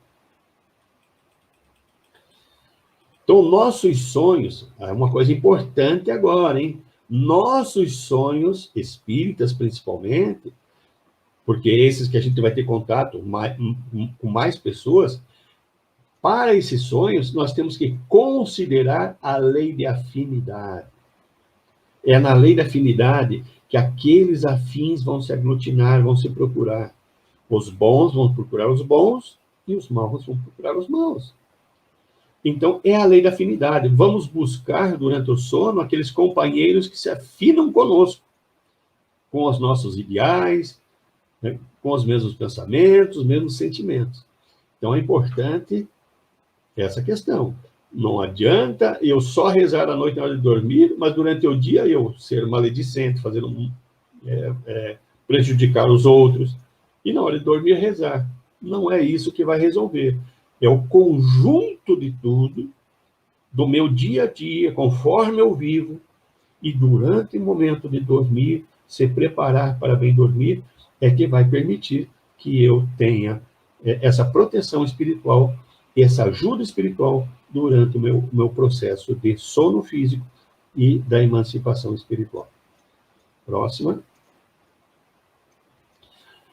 S1: Então, nossos sonhos, é uma coisa importante agora, hein? Nossos sonhos, espíritas principalmente, porque esses que a gente vai ter contato com mais pessoas, para esses sonhos, nós temos que considerar a lei de afinidade. É na lei da afinidade que aqueles afins vão se aglutinar, vão se procurar. Os bons vão procurar os bons e os maus vão procurar os maus. Então, é a lei da afinidade. Vamos buscar, durante o sono, aqueles companheiros que se afinam conosco, com os nossos ideais, né, com os mesmos pensamentos, os mesmos sentimentos. Então, é importante essa questão. Não adianta eu só rezar à noite na hora de dormir, mas durante o dia eu ser maledicente, prejudicar os outros, e na hora de dormir rezar. Não é isso que vai resolver. É o conjunto de tudo, do meu dia a dia, conforme eu vivo, e durante o momento de dormir, se preparar para bem dormir, é que vai permitir que eu tenha essa proteção espiritual, essa ajuda espiritual durante o meu processo de sono físico e da emancipação espiritual. Próxima.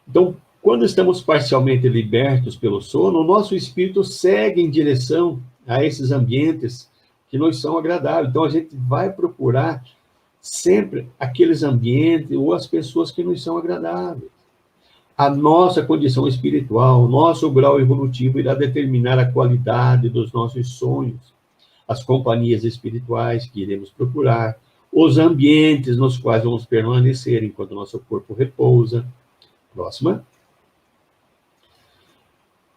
S1: Então, quando estamos parcialmente libertos pelo sono, o nosso espírito segue em direção a esses ambientes que nos são agradáveis. Então, a gente vai procurar sempre aqueles ambientes ou as pessoas que nos são agradáveis. A nossa condição espiritual, o nosso grau evolutivo irá determinar a qualidade dos nossos sonhos, as companhias espirituais que iremos procurar, os ambientes nos quais vamos permanecer enquanto o nosso corpo repousa. Próxima.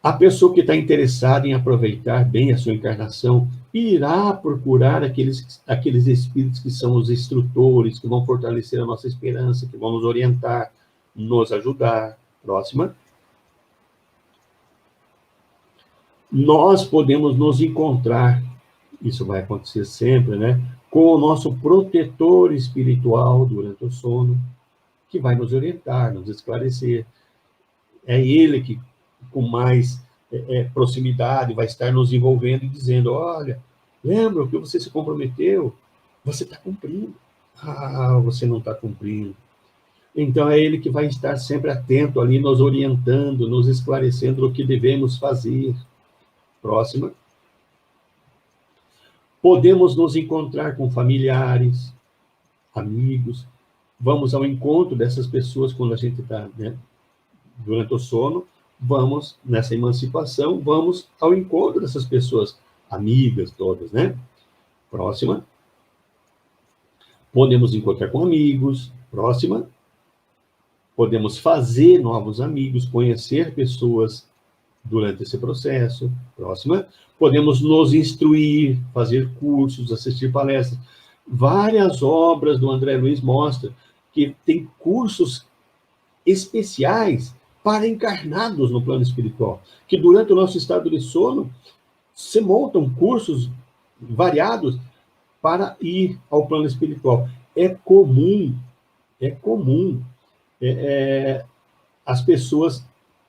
S1: A pessoa que está interessada em aproveitar bem a sua encarnação irá procurar aqueles espíritos que são os instrutores, que vão fortalecer a nossa esperança, que vão nos orientar, nos ajudar. Próxima. Nós podemos nos encontrar, isso vai acontecer sempre, né? Com o nosso protetor espiritual durante o sono, que vai nos orientar, nos esclarecer. É ele que, com mais proximidade, vai estar nos envolvendo e dizendo, olha, lembra o que você se comprometeu? Você está cumprindo. Ah, você não está cumprindo. Então, é ele que vai estar sempre atento ali, nos orientando, nos esclarecendo o que devemos fazer. Próxima. Podemos nos encontrar com familiares, amigos. Vamos ao encontro dessas pessoas quando a gente está, né, durante o sono. Vamos, nessa emancipação, vamos ao encontro dessas pessoas, amigas todas, né? Próxima. Podemos encontrar com amigos. Próxima. Podemos fazer novos amigos, conhecer pessoas durante esse processo. Próxima. Podemos nos instruir, fazer cursos, assistir palestras. Várias obras do André Luiz mostram que tem cursos especiais para encarnados no plano espiritual, que durante o nosso estado de sono se montam cursos variados para ir ao plano espiritual. É comum as pessoas,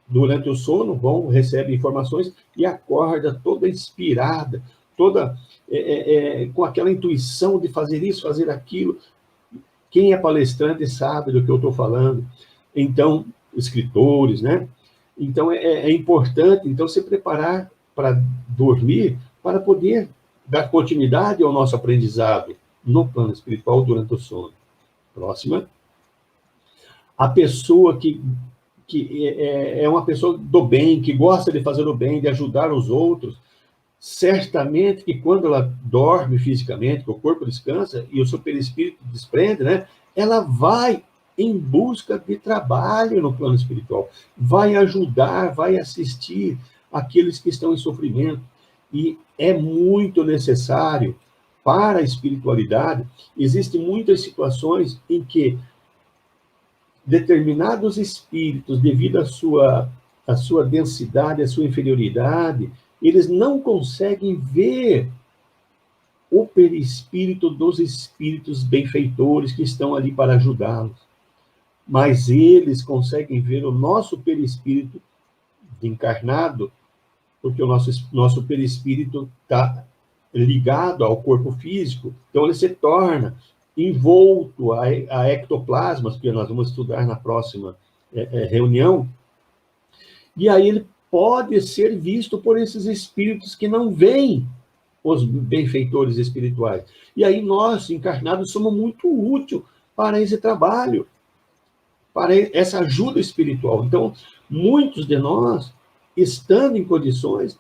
S1: durante o sono, recebem informações e acordam toda inspirada, toda com aquela intuição de fazer isso, fazer aquilo. Quem é palestrante sabe do que eu estou falando. Então, escritores, né? Então, é importante, então, se preparar para dormir, para poder dar continuidade ao nosso aprendizado no plano espiritual durante o sono. Próxima. A pessoa que é uma pessoa do bem, que gosta de fazer o bem, de ajudar os outros, certamente que quando ela dorme fisicamente, que o corpo descansa e o seu perispírito desprende, né? Ela vai em busca de trabalho no plano espiritual, vai ajudar, vai assistir aqueles que estão em sofrimento. E é muito necessário para a espiritualidade, existem muitas situações em que determinados espíritos, devido à sua densidade, à sua inferioridade, eles não conseguem ver o perispírito dos espíritos benfeitores que estão ali para ajudá-los. Mas eles conseguem ver o nosso perispírito encarnado, porque o nosso perispírito está ligado ao corpo físico, então ele se torna envolto a ectoplasmas, que nós vamos estudar na próxima reunião, e aí ele pode ser visto por esses espíritos que não veem os benfeitores espirituais. E aí nós, encarnados, somos muito úteis para esse trabalho, para essa ajuda espiritual. Então, muitos de nós, estando em condições,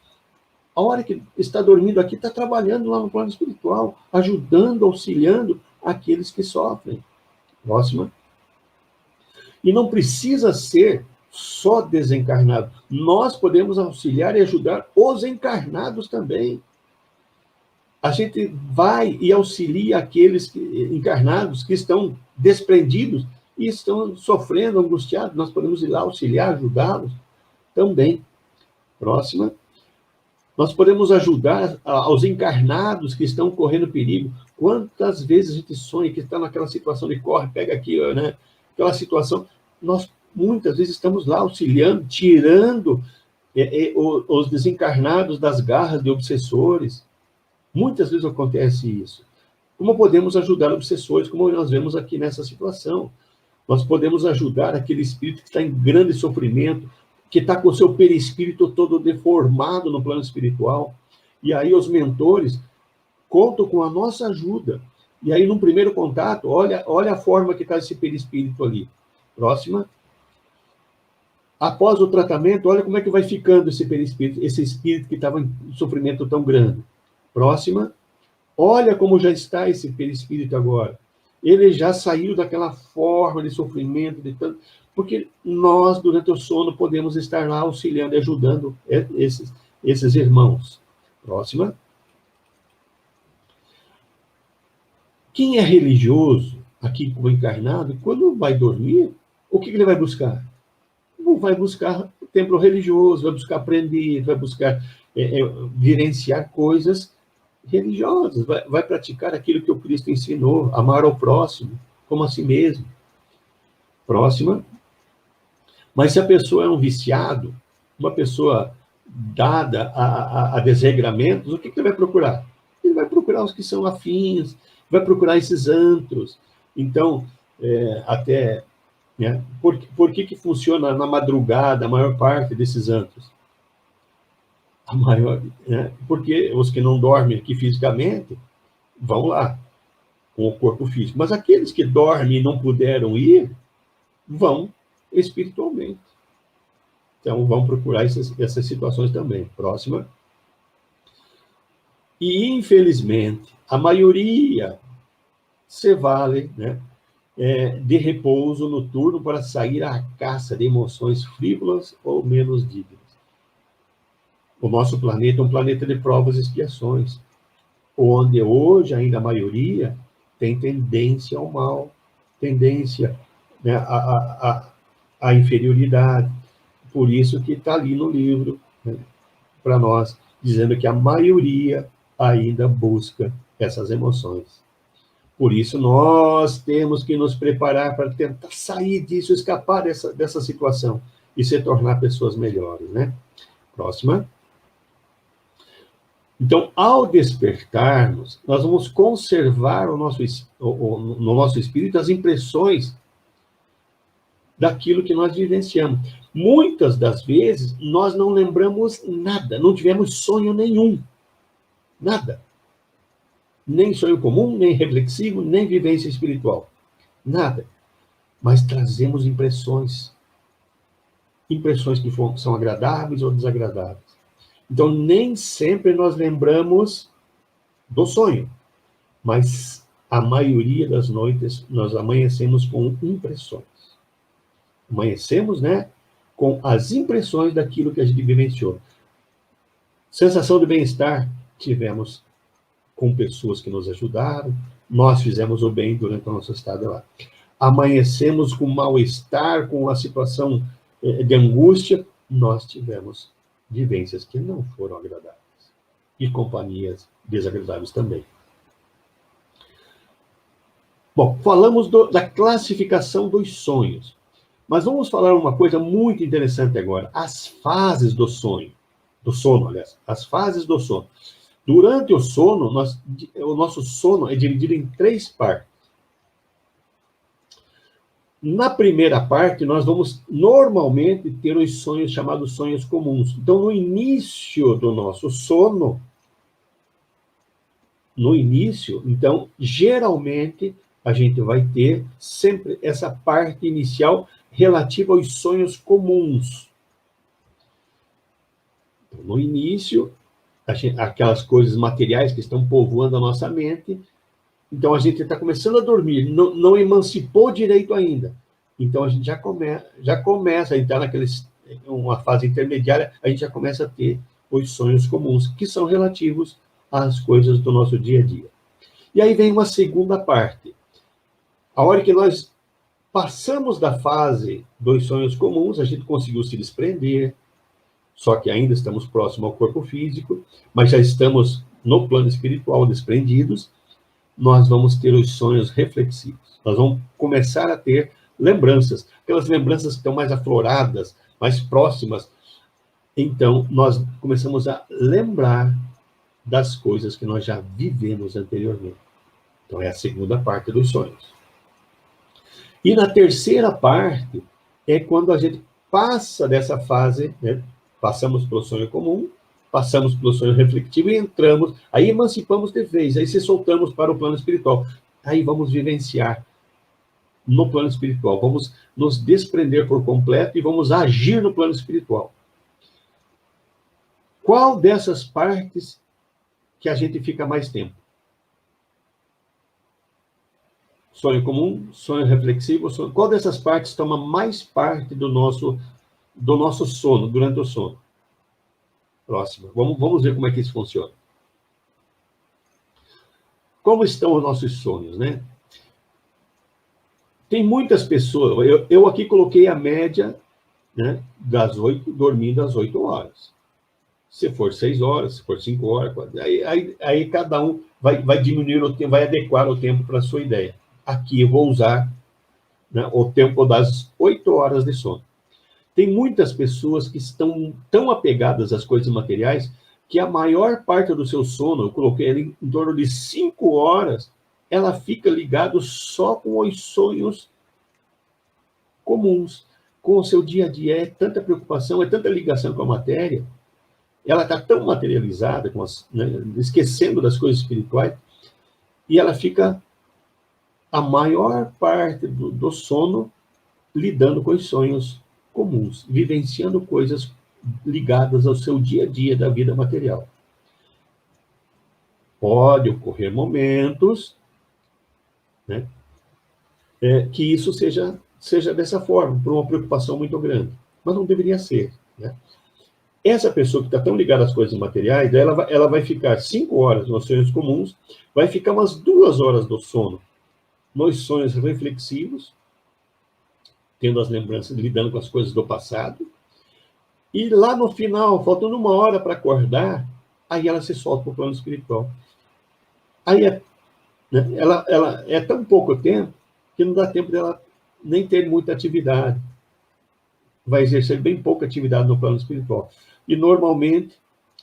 S1: a hora que está dormindo aqui, está trabalhando lá no plano espiritual, ajudando, auxiliando aqueles que sofrem. Próxima. E não precisa ser só desencarnado. Nós podemos auxiliar e ajudar os encarnados também. A gente vai e auxilia aqueles encarnados que estão desprendidos e estão sofrendo, angustiados. Nós podemos ir lá auxiliar, ajudá-los também. Próxima. Nós podemos ajudar aos encarnados que estão correndo perigo. Quantas vezes a gente sonha que está naquela situação de corre, pega aqui, né? Aquela situação. Nós, muitas vezes, estamos lá auxiliando, tirando os desencarnados das garras de obsessores. Muitas vezes acontece isso. Como podemos ajudar obsessores, como nós vemos aqui nessa situação? Nós podemos ajudar aquele espírito que está em grande sofrimento, que está com o seu perispírito todo deformado no plano espiritual. E aí os mentores contam com a nossa ajuda. E aí, num primeiro contato, olha a forma que está esse perispírito ali. Próxima. Após o tratamento, olha como é que vai ficando esse perispírito, esse espírito que estava em sofrimento tão grande. Próxima. Olha como já está esse perispírito agora. Ele já saiu daquela forma de sofrimento, de tanto... Porque nós, durante o sono, podemos estar lá auxiliando e ajudando esses irmãos. Próxima. Quem é religioso, aqui como encarnado, quando vai dormir, o que ele vai buscar? Não vai buscar o templo religioso, vai buscar aprender, vai buscar vivenciar coisas religiosas, vai praticar aquilo que o Cristo ensinou, amar ao próximo, como a si mesmo. Próxima. Mas se a pessoa é um viciado, uma pessoa dada a desregramentos, o que ele vai procurar? Ele vai procurar os que são afins, vai procurar esses antros. Então, até... Né, por que funciona na madrugada a maior parte desses antros? Porque os que não dormem aqui fisicamente vão lá, com o corpo físico. Mas aqueles que dormem e não puderam ir, vão espiritualmente. Então, vão procurar essas situações também. Próxima. E, infelizmente, a maioria se vale, né, de repouso noturno para sair à caça de emoções frívolas ou menos dignas. O nosso planeta é um planeta de provas e expiações, onde hoje ainda a maioria tem tendência ao mal, tendência, né, à inferioridade. Por isso que está ali no livro, né, para nós, dizendo que a maioria ainda busca essas emoções. Por isso nós temos que nos preparar para tentar sair disso, escapar dessa situação e se tornar pessoas melhores, né? Próxima. Então, ao despertarmos, nós vamos conservar no nosso espírito as impressões daquilo que nós vivenciamos. Muitas das vezes, nós não lembramos nada, não tivemos sonho nenhum. Nada. Nem sonho comum, nem reflexivo, nem vivência espiritual. Nada. Mas trazemos impressões. Impressões que são agradáveis ou desagradáveis. Então, nem sempre nós lembramos do sonho, mas a maioria das noites nós amanhecemos com impressões. Amanhecemos, né, com as impressões daquilo que a gente vivenciou. Sensação de bem-estar, tivemos com pessoas que nos ajudaram, nós fizemos o bem durante a nossa estada lá. Amanhecemos com mal-estar, com a situação de angústia, nós tivemos vivências que não foram agradáveis. E companhias desagradáveis também. Bom, falamos da classificação dos sonhos. Mas vamos falar uma coisa muito interessante agora. As fases do sonho. Do sono, aliás. As fases do sono. Durante o sono, o nosso sono é dividido em 3 partes. Na primeira parte, nós vamos normalmente ter os sonhos chamados sonhos comuns. Então, no início do nosso sono, então, geralmente, a gente vai ter sempre essa parte inicial relativa aos sonhos comuns. Então, no início, aquelas coisas materiais que estão povoando a nossa mente, então a gente está começando a dormir, não emancipou direito ainda. Então a gente já começa a entrar uma fase intermediária, a gente já começa a ter os sonhos comuns, que são relativos às coisas do nosso dia a dia. E aí vem uma segunda parte. A hora que nós passamos da fase dos sonhos comuns, a gente conseguiu se desprender, só que ainda estamos próximos ao corpo físico, mas já estamos no plano espiritual desprendidos, nós vamos ter os sonhos reflexivos. Nós vamos começar a ter lembranças, aquelas lembranças que estão mais afloradas, mais próximas. Então, nós começamos a lembrar das coisas que nós já vivemos anteriormente. Então, é a segunda parte dos sonhos. E na terceira parte, é quando a gente passa dessa fase, né? Passamos pelo sonho comum, passamos pelo sonho reflectivo e entramos, aí emancipamos de vez, aí se soltamos para o plano espiritual. Aí vamos vivenciar no plano espiritual, vamos nos desprender por completo e vamos agir no plano espiritual. Qual dessas partes que a gente fica mais tempo? Sonho comum, sonho reflexivo, qual dessas partes toma mais parte do nosso sono, durante o sono? Próxima. Vamos ver como é que isso funciona. Como estão os nossos sonhos, né? Tem muitas pessoas, eu aqui coloquei a média, né, dormindo às 8 horas. Se for 6 horas, se for 5 horas, aí cada um vai diminuir o tempo, vai adequar o tempo para a sua ideia. Aqui eu vou usar, né, o tempo das 8 horas de sono. Tem muitas pessoas que estão tão apegadas às coisas materiais que a maior parte do seu sono, eu coloquei ali em torno de 5 horas, ela fica ligada só com os sonhos comuns, com o seu dia a dia. É tanta preocupação, é tanta ligação com a matéria, ela está tão materializada, esquecendo das coisas espirituais, e ela fica a maior parte do sono lidando com os sonhos comuns, vivenciando coisas ligadas ao seu dia a dia da vida material. Pode ocorrer momentos, né, que isso seja dessa forma, por uma preocupação muito grande, mas não deveria ser, né? Essa pessoa que está tão ligada às coisas materiais, ela vai ficar 5 horas nos sonhos comuns, vai ficar umas 2 horas do sono nos sonhos reflexivos, tendo as lembranças, lidando com as coisas do passado, e lá no final, faltando 1 hora para acordar, aí ela se solta para o plano espiritual. Aí ela é tão pouco tempo que não dá tempo dela nem ter muita atividade. Vai exercer bem pouca atividade no plano espiritual. E, normalmente,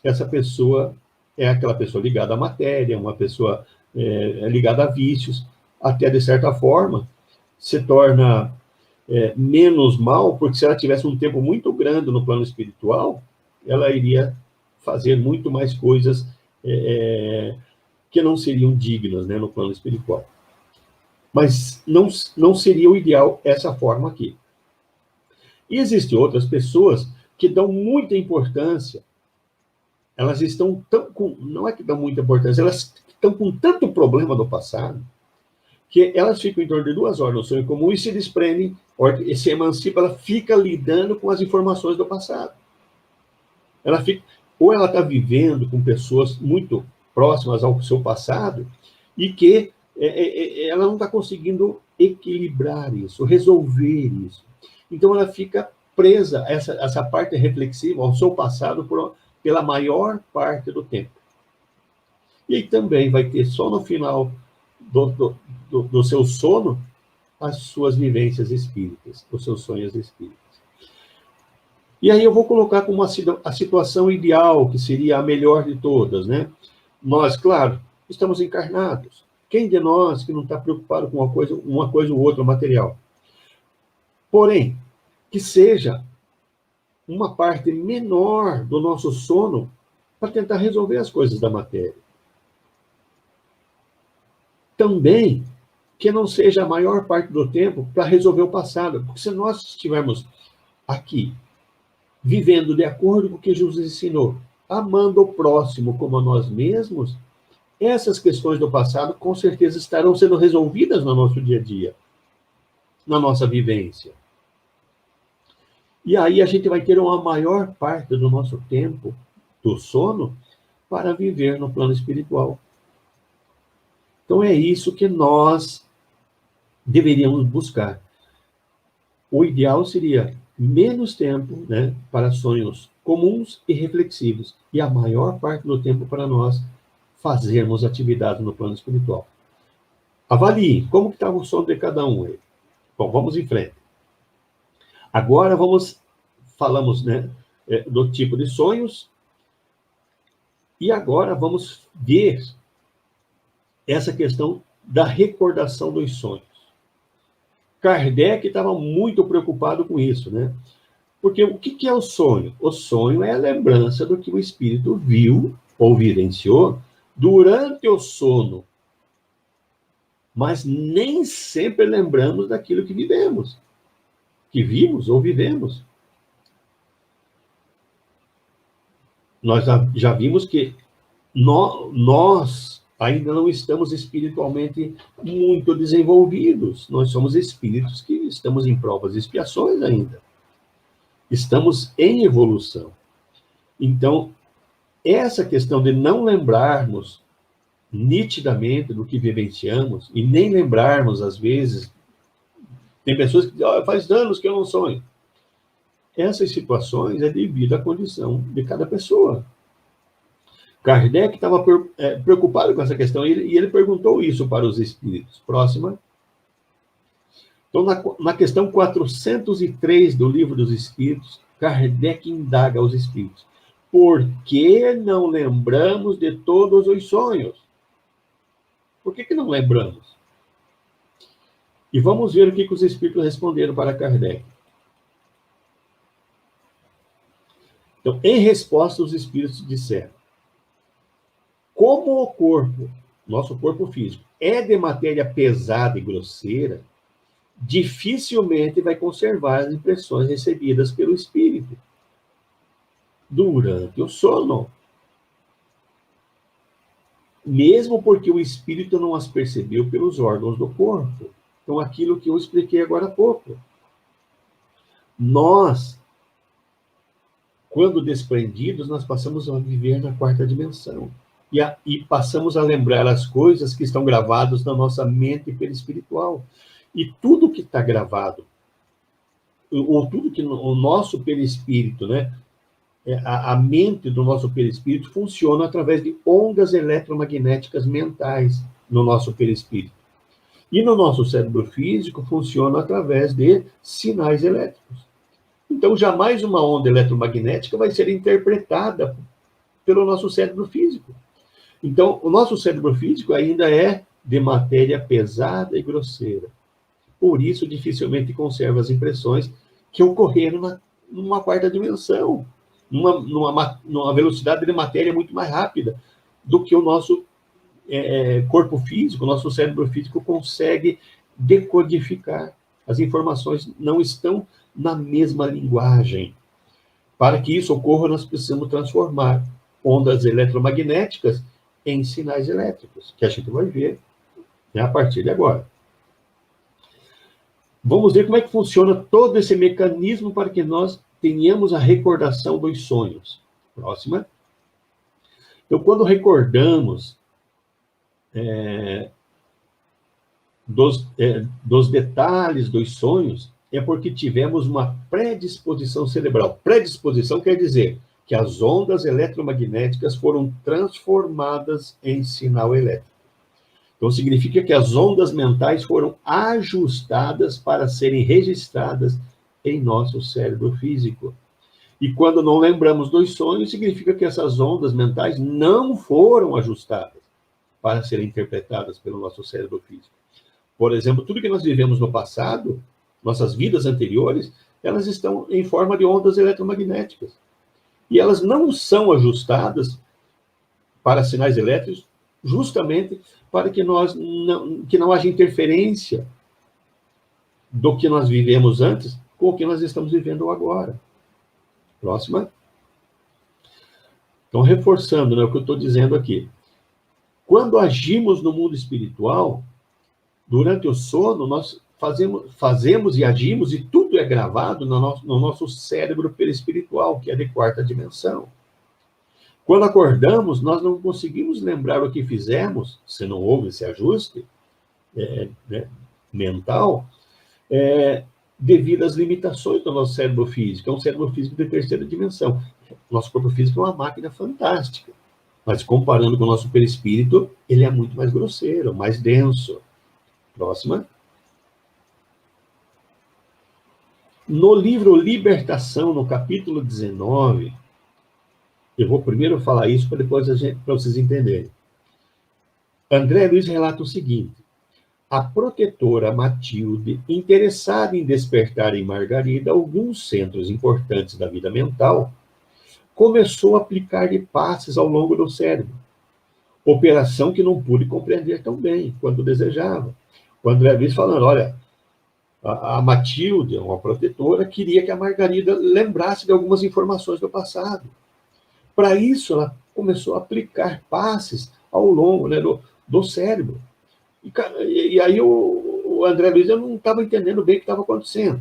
S1: essa pessoa é aquela pessoa ligada à matéria, uma pessoa ligada a vícios, até, de certa forma, se torna menos mal, porque se ela tivesse um tempo muito grande no plano espiritual, ela iria fazer muito mais coisas que não seriam dignas, né, no plano espiritual. Mas não seria o ideal essa forma aqui. E existem outras pessoas que dão muita importância, elas estão não é que dão muita importância, elas estão com tanto problema do passado, que elas ficam em torno de 2 horas no sonho comum e se desprendem, se emancipa, ela fica lidando com as informações do passado. Ou ela está vivendo com pessoas muito próximas ao seu passado, e que ela não está conseguindo equilibrar isso, resolver isso. Então, ela fica presa a essa parte reflexiva, ao seu passado, pela maior parte do tempo. E aí também vai ter só no final do seu sono as suas vivências espíritas, os seus sonhos espíritas. E aí eu vou colocar como a situação ideal, que seria a melhor de todas, né? Nós, claro, estamos encarnados. Quem de nós que não está preocupado com uma coisa ou outra material? Porém, que seja uma parte menor do nosso sono para tentar resolver as coisas da matéria. Também que não seja a maior parte do tempo para resolver o passado, porque se nós estivermos aqui vivendo de acordo com o que Jesus ensinou, amando o próximo como a nós mesmos, essas questões do passado com certeza estarão sendo resolvidas no nosso dia a dia, na nossa vivência. E aí a gente vai ter uma maior parte do nosso tempo, do sono, para viver no plano espiritual. Então é isso que nós deveríamos buscar. O ideal seria menos tempo, né, para sonhos comuns e reflexivos, e a maior parte do tempo para nós fazermos atividades no plano espiritual. Avalie como que estava o sono de cada um aí. Bom, vamos em frente. Agora falamos, né, do tipo de sonhos, e agora vamos ver essa questão da recordação dos sonhos. Kardec estava muito preocupado com isso, né? Porque o que é o sonho? O sonho é a lembrança do que o espírito viu ou vivenciou durante o sono. Mas nem sempre lembramos daquilo que vivemos, que vimos ou vivemos. Nós já vimos que nós ainda não estamos espiritualmente muito desenvolvidos. Nós somos espíritos que estamos em provas e expiações ainda. Estamos em evolução. Então, essa questão de não lembrarmos nitidamente do que vivenciamos e nem lembrarmos, às vezes, tem pessoas que dizem, faz anos que eu não sonho. Essas situações é devido à condição de cada pessoa. Kardec estava preocupado com essa questão e ele perguntou isso para os espíritos. Próxima. Então, na questão 403 do Livro dos Espíritos, Kardec indaga aos espíritos: por que não lembramos de todos os sonhos? Por que não lembramos? E vamos ver o que os espíritos responderam para Kardec. Então, em resposta, os espíritos disseram: como o corpo, nosso corpo físico, é de matéria pesada e grosseira, dificilmente vai conservar as impressões recebidas pelo espírito durante o sono. Mesmo porque o espírito não as percebeu pelos órgãos do corpo. Então, aquilo que eu expliquei agora há pouco. Nós, quando desprendidos, nós passamos a viver na quarta dimensão. E passamos a lembrar as coisas que estão gravadas na nossa mente perispiritual. E tudo que está gravado, ou tudo que o nosso perispírito, né, a mente do nosso perispírito funciona através de ondas eletromagnéticas mentais no nosso perispírito. E no nosso cérebro físico funciona através de sinais elétricos. Então, jamais uma onda eletromagnética vai ser interpretada pelo nosso cérebro físico. Então, o nosso cérebro físico ainda é de matéria pesada e grosseira. Por isso, dificilmente conserva as impressões que ocorreram numa quarta dimensão, numa velocidade de matéria muito mais rápida do que o nosso corpo físico, o nosso cérebro físico consegue decodificar. As informações não estão na mesma linguagem. Para que isso ocorra, nós precisamos transformar ondas eletromagnéticas em sinais elétricos, que a gente vai ver, né, a partir de agora. Vamos ver como é que funciona todo esse mecanismo para que nós tenhamos a recordação dos sonhos. Próxima. Então, quando recordamos dos detalhes dos sonhos, é porque tivemos uma predisposição cerebral. Predisposição quer dizer que as ondas eletromagnéticas foram transformadas em sinal elétrico. Então, significa que as ondas mentais foram ajustadas para serem registradas em nosso cérebro físico. E quando não lembramos dos sonhos, significa que essas ondas mentais não foram ajustadas para serem interpretadas pelo nosso cérebro físico. Por exemplo, tudo que nós vivemos no passado, nossas vidas anteriores, elas estão em forma de ondas eletromagnéticas. E elas não são ajustadas para sinais elétricos justamente para que não haja interferência do que nós vivemos antes com o que nós estamos vivendo agora. Próxima. Então, reforçando, né, o que eu estou dizendo aqui. Quando agimos no mundo espiritual, durante o sono, nós fazemos e agimos, e tudo é gravado no nosso cérebro perispiritual, que é de quarta dimensão. Quando acordamos, nós não conseguimos lembrar o que fizemos, se não houve esse ajuste mental, devido às limitações do nosso cérebro físico. É um cérebro físico de terceira dimensão. Nosso corpo físico é uma máquina fantástica, mas comparando com o nosso perispírito, ele é muito mais grosseiro, mais denso. Próxima. No livro Libertação, no capítulo 19, eu vou primeiro falar isso para depois para vocês entenderem. André Luiz relata o seguinte: a protetora Matilde, interessada em despertar em Margarida alguns centros importantes da vida mental, começou a aplicar-lhe passes ao longo do cérebro, operação que não pude compreender tão bem quanto desejava. O André Luiz falando, olha, a Matilde, uma protetora, queria que a Margarida lembrasse de algumas informações do passado. Para isso, ela começou a aplicar passes ao longo, né, do cérebro. E aí o André Luiz, eu não estava entendendo bem o que estava acontecendo.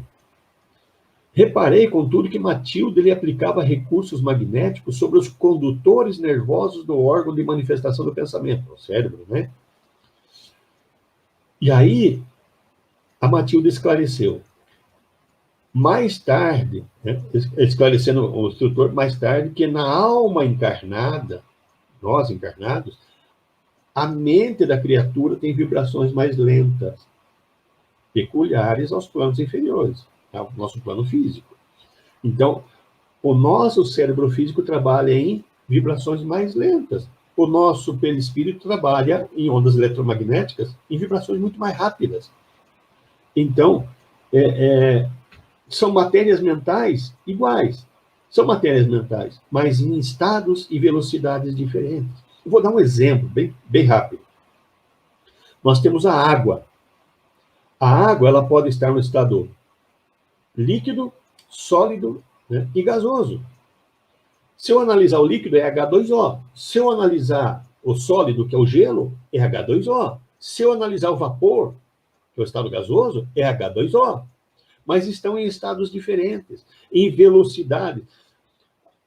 S1: Reparei, contudo, que Matilde lhe aplicava recursos magnéticos sobre os condutores nervosos do órgão de manifestação do pensamento, o cérebro, né? E aí, a Matilde esclareceu. Mais tarde, né, esclarecendo o instrutor, mais tarde, que na alma encarnada, nós encarnados, a mente da criatura tem vibrações mais lentas, peculiares aos planos inferiores, ao nosso plano físico. Então, o nosso cérebro físico trabalha em vibrações mais lentas. O nosso perispírito trabalha em ondas eletromagnéticas em vibrações muito mais rápidas. Então, são matérias mentais iguais. São matérias mentais, mas em estados e velocidades diferentes. Eu vou dar um exemplo bem rápido. Nós temos a água. A água ela pode estar no estado líquido, sólido, né, e gasoso. Se eu analisar o líquido, é H2O. Se eu analisar o sólido, que é o gelo, é H2O. Se eu analisar o vapor, que é o estado gasoso, é H2O. Mas estão em estados diferentes, em velocidade.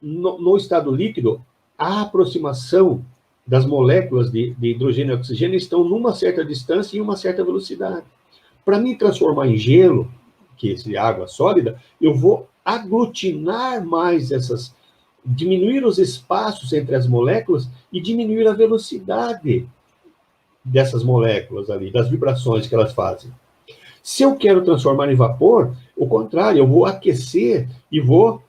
S1: No estado líquido, a aproximação das moléculas de hidrogênio e oxigênio estão numa certa distância e em uma certa velocidade. Para me transformar em gelo, que é água sólida, eu vou aglutinar mais diminuir os espaços entre as moléculas e diminuir a velocidade dessas moléculas ali, das vibrações que elas fazem. Se eu quero transformar em vapor, o contrário, eu vou aquecer e vou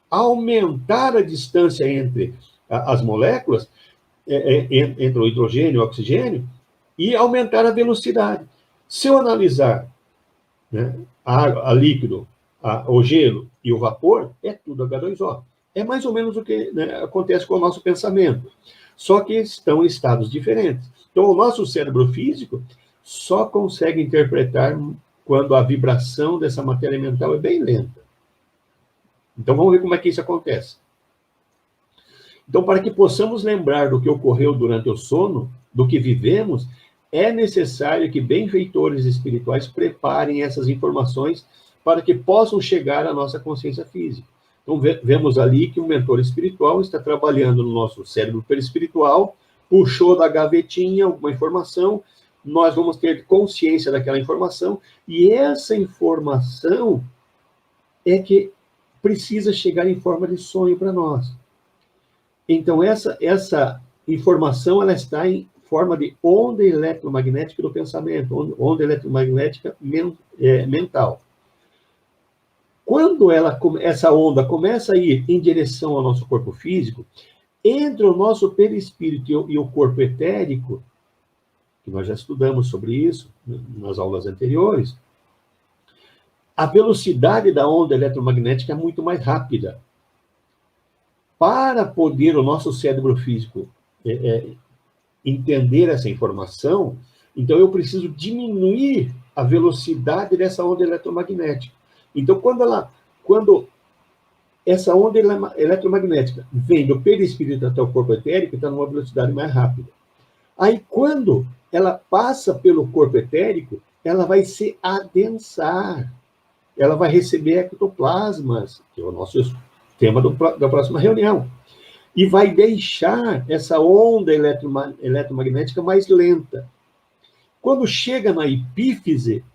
S1: aumentar a distância entre as moléculas, entre o hidrogênio e o oxigênio, e aumentar a velocidade. Se eu analisar, né, a líquido, o gelo e o vapor, é tudo H2O. É mais ou menos o que, né, acontece com o nosso pensamento. Só que estão em estados diferentes. Então, o nosso cérebro físico só consegue interpretar quando a vibração dessa matéria mental é bem lenta. Então, vamos ver como é que isso acontece. Então, para que possamos lembrar do que ocorreu durante o sono, do que vivemos, é necessário que benfeitores espirituais preparem essas informações para que possam chegar à nossa consciência física. Então, vemos ali que o mentor espiritual está trabalhando no nosso cérebro perispiritual, puxou da gavetinha alguma informação, nós vamos ter consciência daquela informação, e essa informação é que precisa chegar em forma de sonho para nós. Então, essa informação, ela está em forma de onda eletromagnética do pensamento, onda eletromagnética mental. Quando essa onda começa a ir em direção ao nosso corpo físico, entre o nosso perispírito e o corpo etérico, que nós já estudamos sobre isso nas aulas anteriores, a velocidade da onda eletromagnética é muito mais rápida. Para poder o nosso cérebro físico entender essa informação, então eu preciso diminuir a velocidade dessa onda eletromagnética. Então, quando essa onda eletromagnética vem do perispírito até o corpo etérico, está numa velocidade mais rápida. Aí, quando ela passa pelo corpo etérico, ela vai se adensar. Ela vai receber ectoplasmas, que é o nosso tema da próxima reunião. E vai deixar essa onda eletromagnética mais lenta. Quando chega na epífise,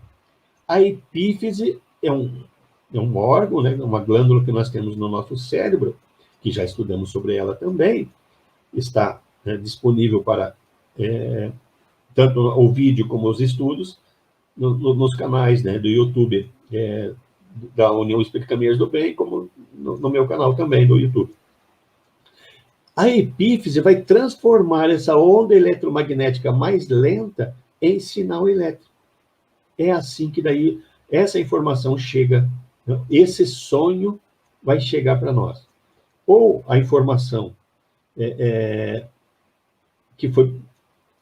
S1: a epífise é um órgão, né, uma glândula que nós temos no nosso cérebro, que já estudamos sobre ela também, está disponível para tanto o vídeo como os estudos nos canais, né, do YouTube, da União Espírita Caminheiros do Bem, como no meu canal também, do YouTube. A epífise vai transformar essa onda eletromagnética mais lenta em sinal elétrico. É assim que daí essa informação chega, esse sonho vai chegar para nós. Ou a informação que foi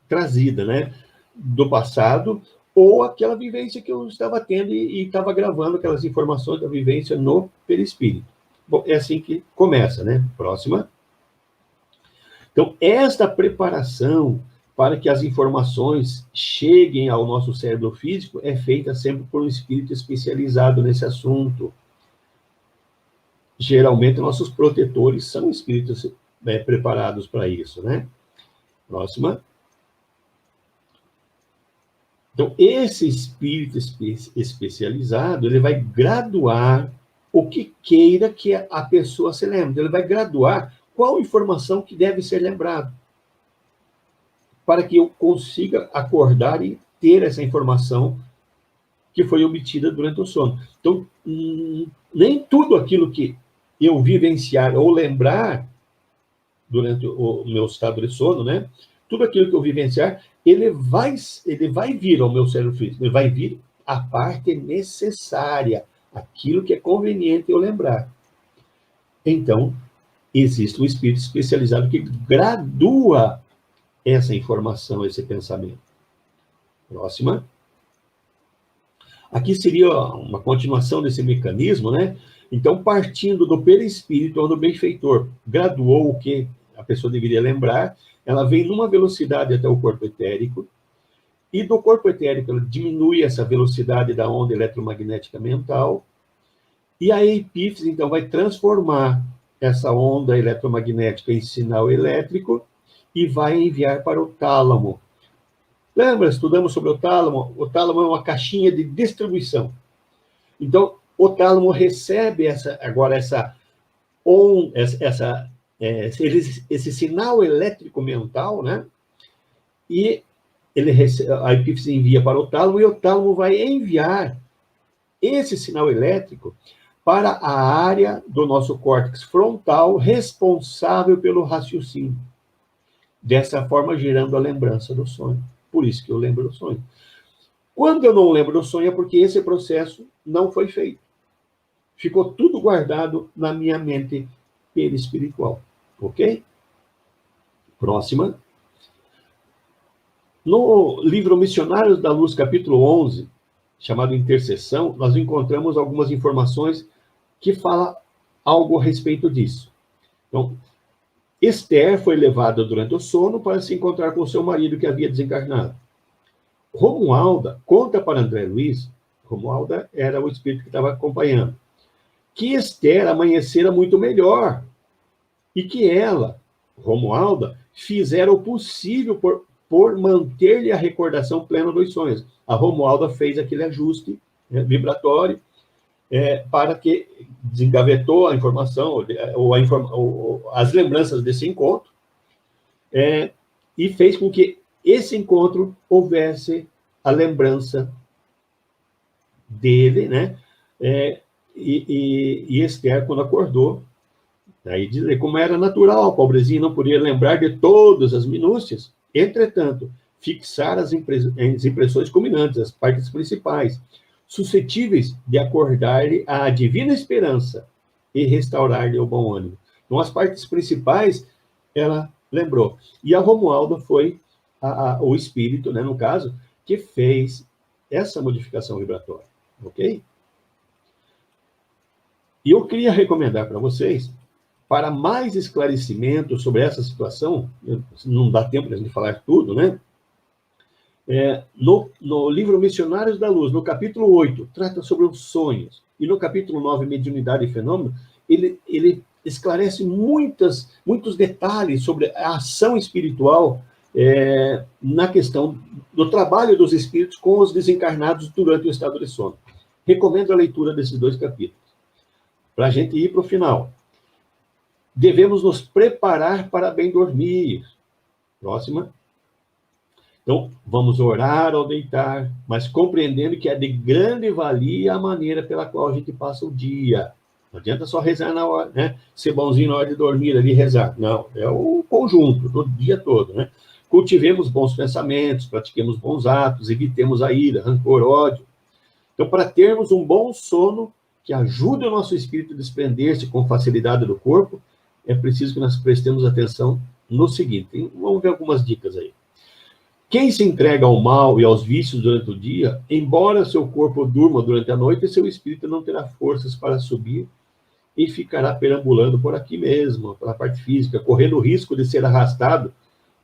S1: trazida, né, do passado, ou aquela vivência que eu estava tendo e estava gravando aquelas informações da vivência no perispírito. Bom, é assim que começa, né? Próxima. Então, esta preparação para que as informações cheguem ao nosso cérebro físico é feita sempre por um espírito especializado nesse assunto. Geralmente, nossos protetores são espíritos preparados para isso, né? Próxima. Então, esse espírito especializado, ele vai graduar o que queira que a pessoa se lembre. Ele vai graduar qual informação que deve ser lembrada, para que eu consiga acordar e ter essa informação que foi obtida durante o sono. Então, nem tudo aquilo que eu vivenciar ou lembrar durante o meu estado de sono, né? Tudo aquilo que eu vivenciar, ele vai vir ao meu cérebro físico, ele vai vir a parte necessária, aquilo que é conveniente eu lembrar. Então, existe um espírito especializado que gradua essa informação, esse pensamento. Próxima. Aqui seria uma continuação desse mecanismo, né? Então, partindo do perispírito, onde o benfeitor graduou o que a pessoa deveria lembrar, ela vem numa velocidade até o corpo etérico, e do corpo etérico ela diminui essa velocidade da onda eletromagnética mental, e a epífise, então, vai transformar essa onda eletromagnética em sinal elétrico e vai enviar para o tálamo. Lembra, estudamos sobre o tálamo? O tálamo é uma caixinha de distribuição. Então, o tálamo recebe esse sinal elétrico mental, né? E a epífise envia para o tálamo, e o tálamo vai enviar esse sinal elétrico para a área do nosso córtex frontal responsável pelo raciocínio. Dessa forma, gerando a lembrança do sonho. Por isso que eu lembro do sonho. Quando eu não lembro do sonho, é porque esse processo não foi feito. Ficou tudo guardado na minha mente perispiritual. Ok? Próxima. No livro Missionários da Luz, capítulo 11, chamado Intercessão, nós encontramos algumas informações que falam algo a respeito disso. Então, Esther foi levada durante o sono para se encontrar com seu marido que havia desencarnado. Romualda conta para André Luiz, Romualda era o espírito que estava acompanhando, que Esther amanhecera muito melhor e que ela, Romualda, fizera o possível por manter-lhe a recordação plena dos sonhos. A Romualda fez aquele ajuste, né, vibratório, para que desengavetou a informação, ou as lembranças desse encontro, e fez com que esse encontro houvesse a lembrança dele, né? E Esther, quando acordou, aí diz, como era natural, a pobrezinha não podia lembrar de todas as minúcias, entretanto, fixar as impressões culminantes, as partes principais, suscetíveis de acordar-lhe a divina esperança e restaurar-lhe o bom ânimo. Então, as partes principais, ela lembrou. E a Romualda foi o espírito, né, no caso, que fez essa modificação vibratória, ok? E eu queria recomendar para vocês, para mais esclarecimento sobre essa situação, não dá tempo de a gente falar tudo, né? No livro Missionários da Luz, no capítulo 8, trata sobre os sonhos. E no capítulo 9, Mediunidade e Fenômeno, ele esclarece muitos detalhes sobre a ação espiritual na questão do trabalho dos espíritos com os desencarnados durante o estado de sono. Recomendo a leitura desses 2 capítulos. Para a gente ir para o final. Devemos nos preparar para bem dormir. Próxima. Então, vamos orar ao deitar, mas compreendendo que é de grande valia a maneira pela qual a gente passa o dia. Não adianta só rezar na hora, né? Ser bonzinho na hora de dormir ali, rezar. Não, é o conjunto, do dia todo, né? Cultivemos bons pensamentos, pratiquemos bons atos, evitemos a ira, rancor, ódio. Então, para termos um bom sono que ajude o nosso espírito a desprender-se com facilidade do corpo, é preciso que nós prestemos atenção no seguinte. Vamos ver algumas dicas aí. Quem se entrega ao mal e aos vícios durante o dia, embora seu corpo durma durante a noite, seu espírito não terá forças para subir e ficará perambulando por aqui mesmo, pela parte física, correndo o risco de ser arrastado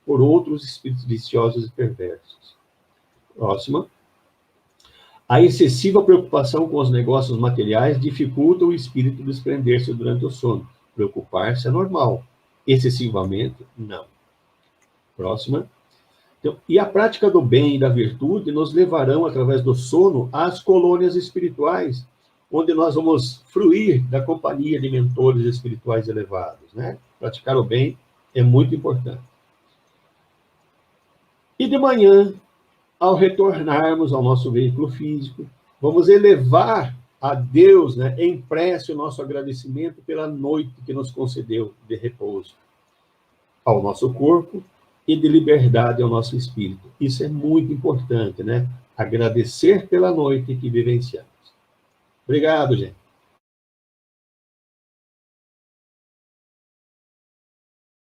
S1: por outros espíritos viciosos e perversos. Próxima. A excessiva preocupação com os negócios materiais dificulta o espírito desprender-se durante o sono. Preocupar-se é normal. Excessivamente, não. Próxima. Então, e a prática do bem e da virtude nos levarão, através do sono, às colônias espirituais, onde nós vamos fruir da companhia de mentores espirituais elevados, né? Praticar o bem é muito importante. E de manhã, ao retornarmos ao nosso veículo físico, vamos elevar a Deus, né, em prece, o nosso agradecimento pela noite que nos concedeu de repouso ao nosso corpo e de liberdade ao nosso espírito. Isso é muito importante, né? Agradecer pela noite que vivenciamos. Obrigado, gente.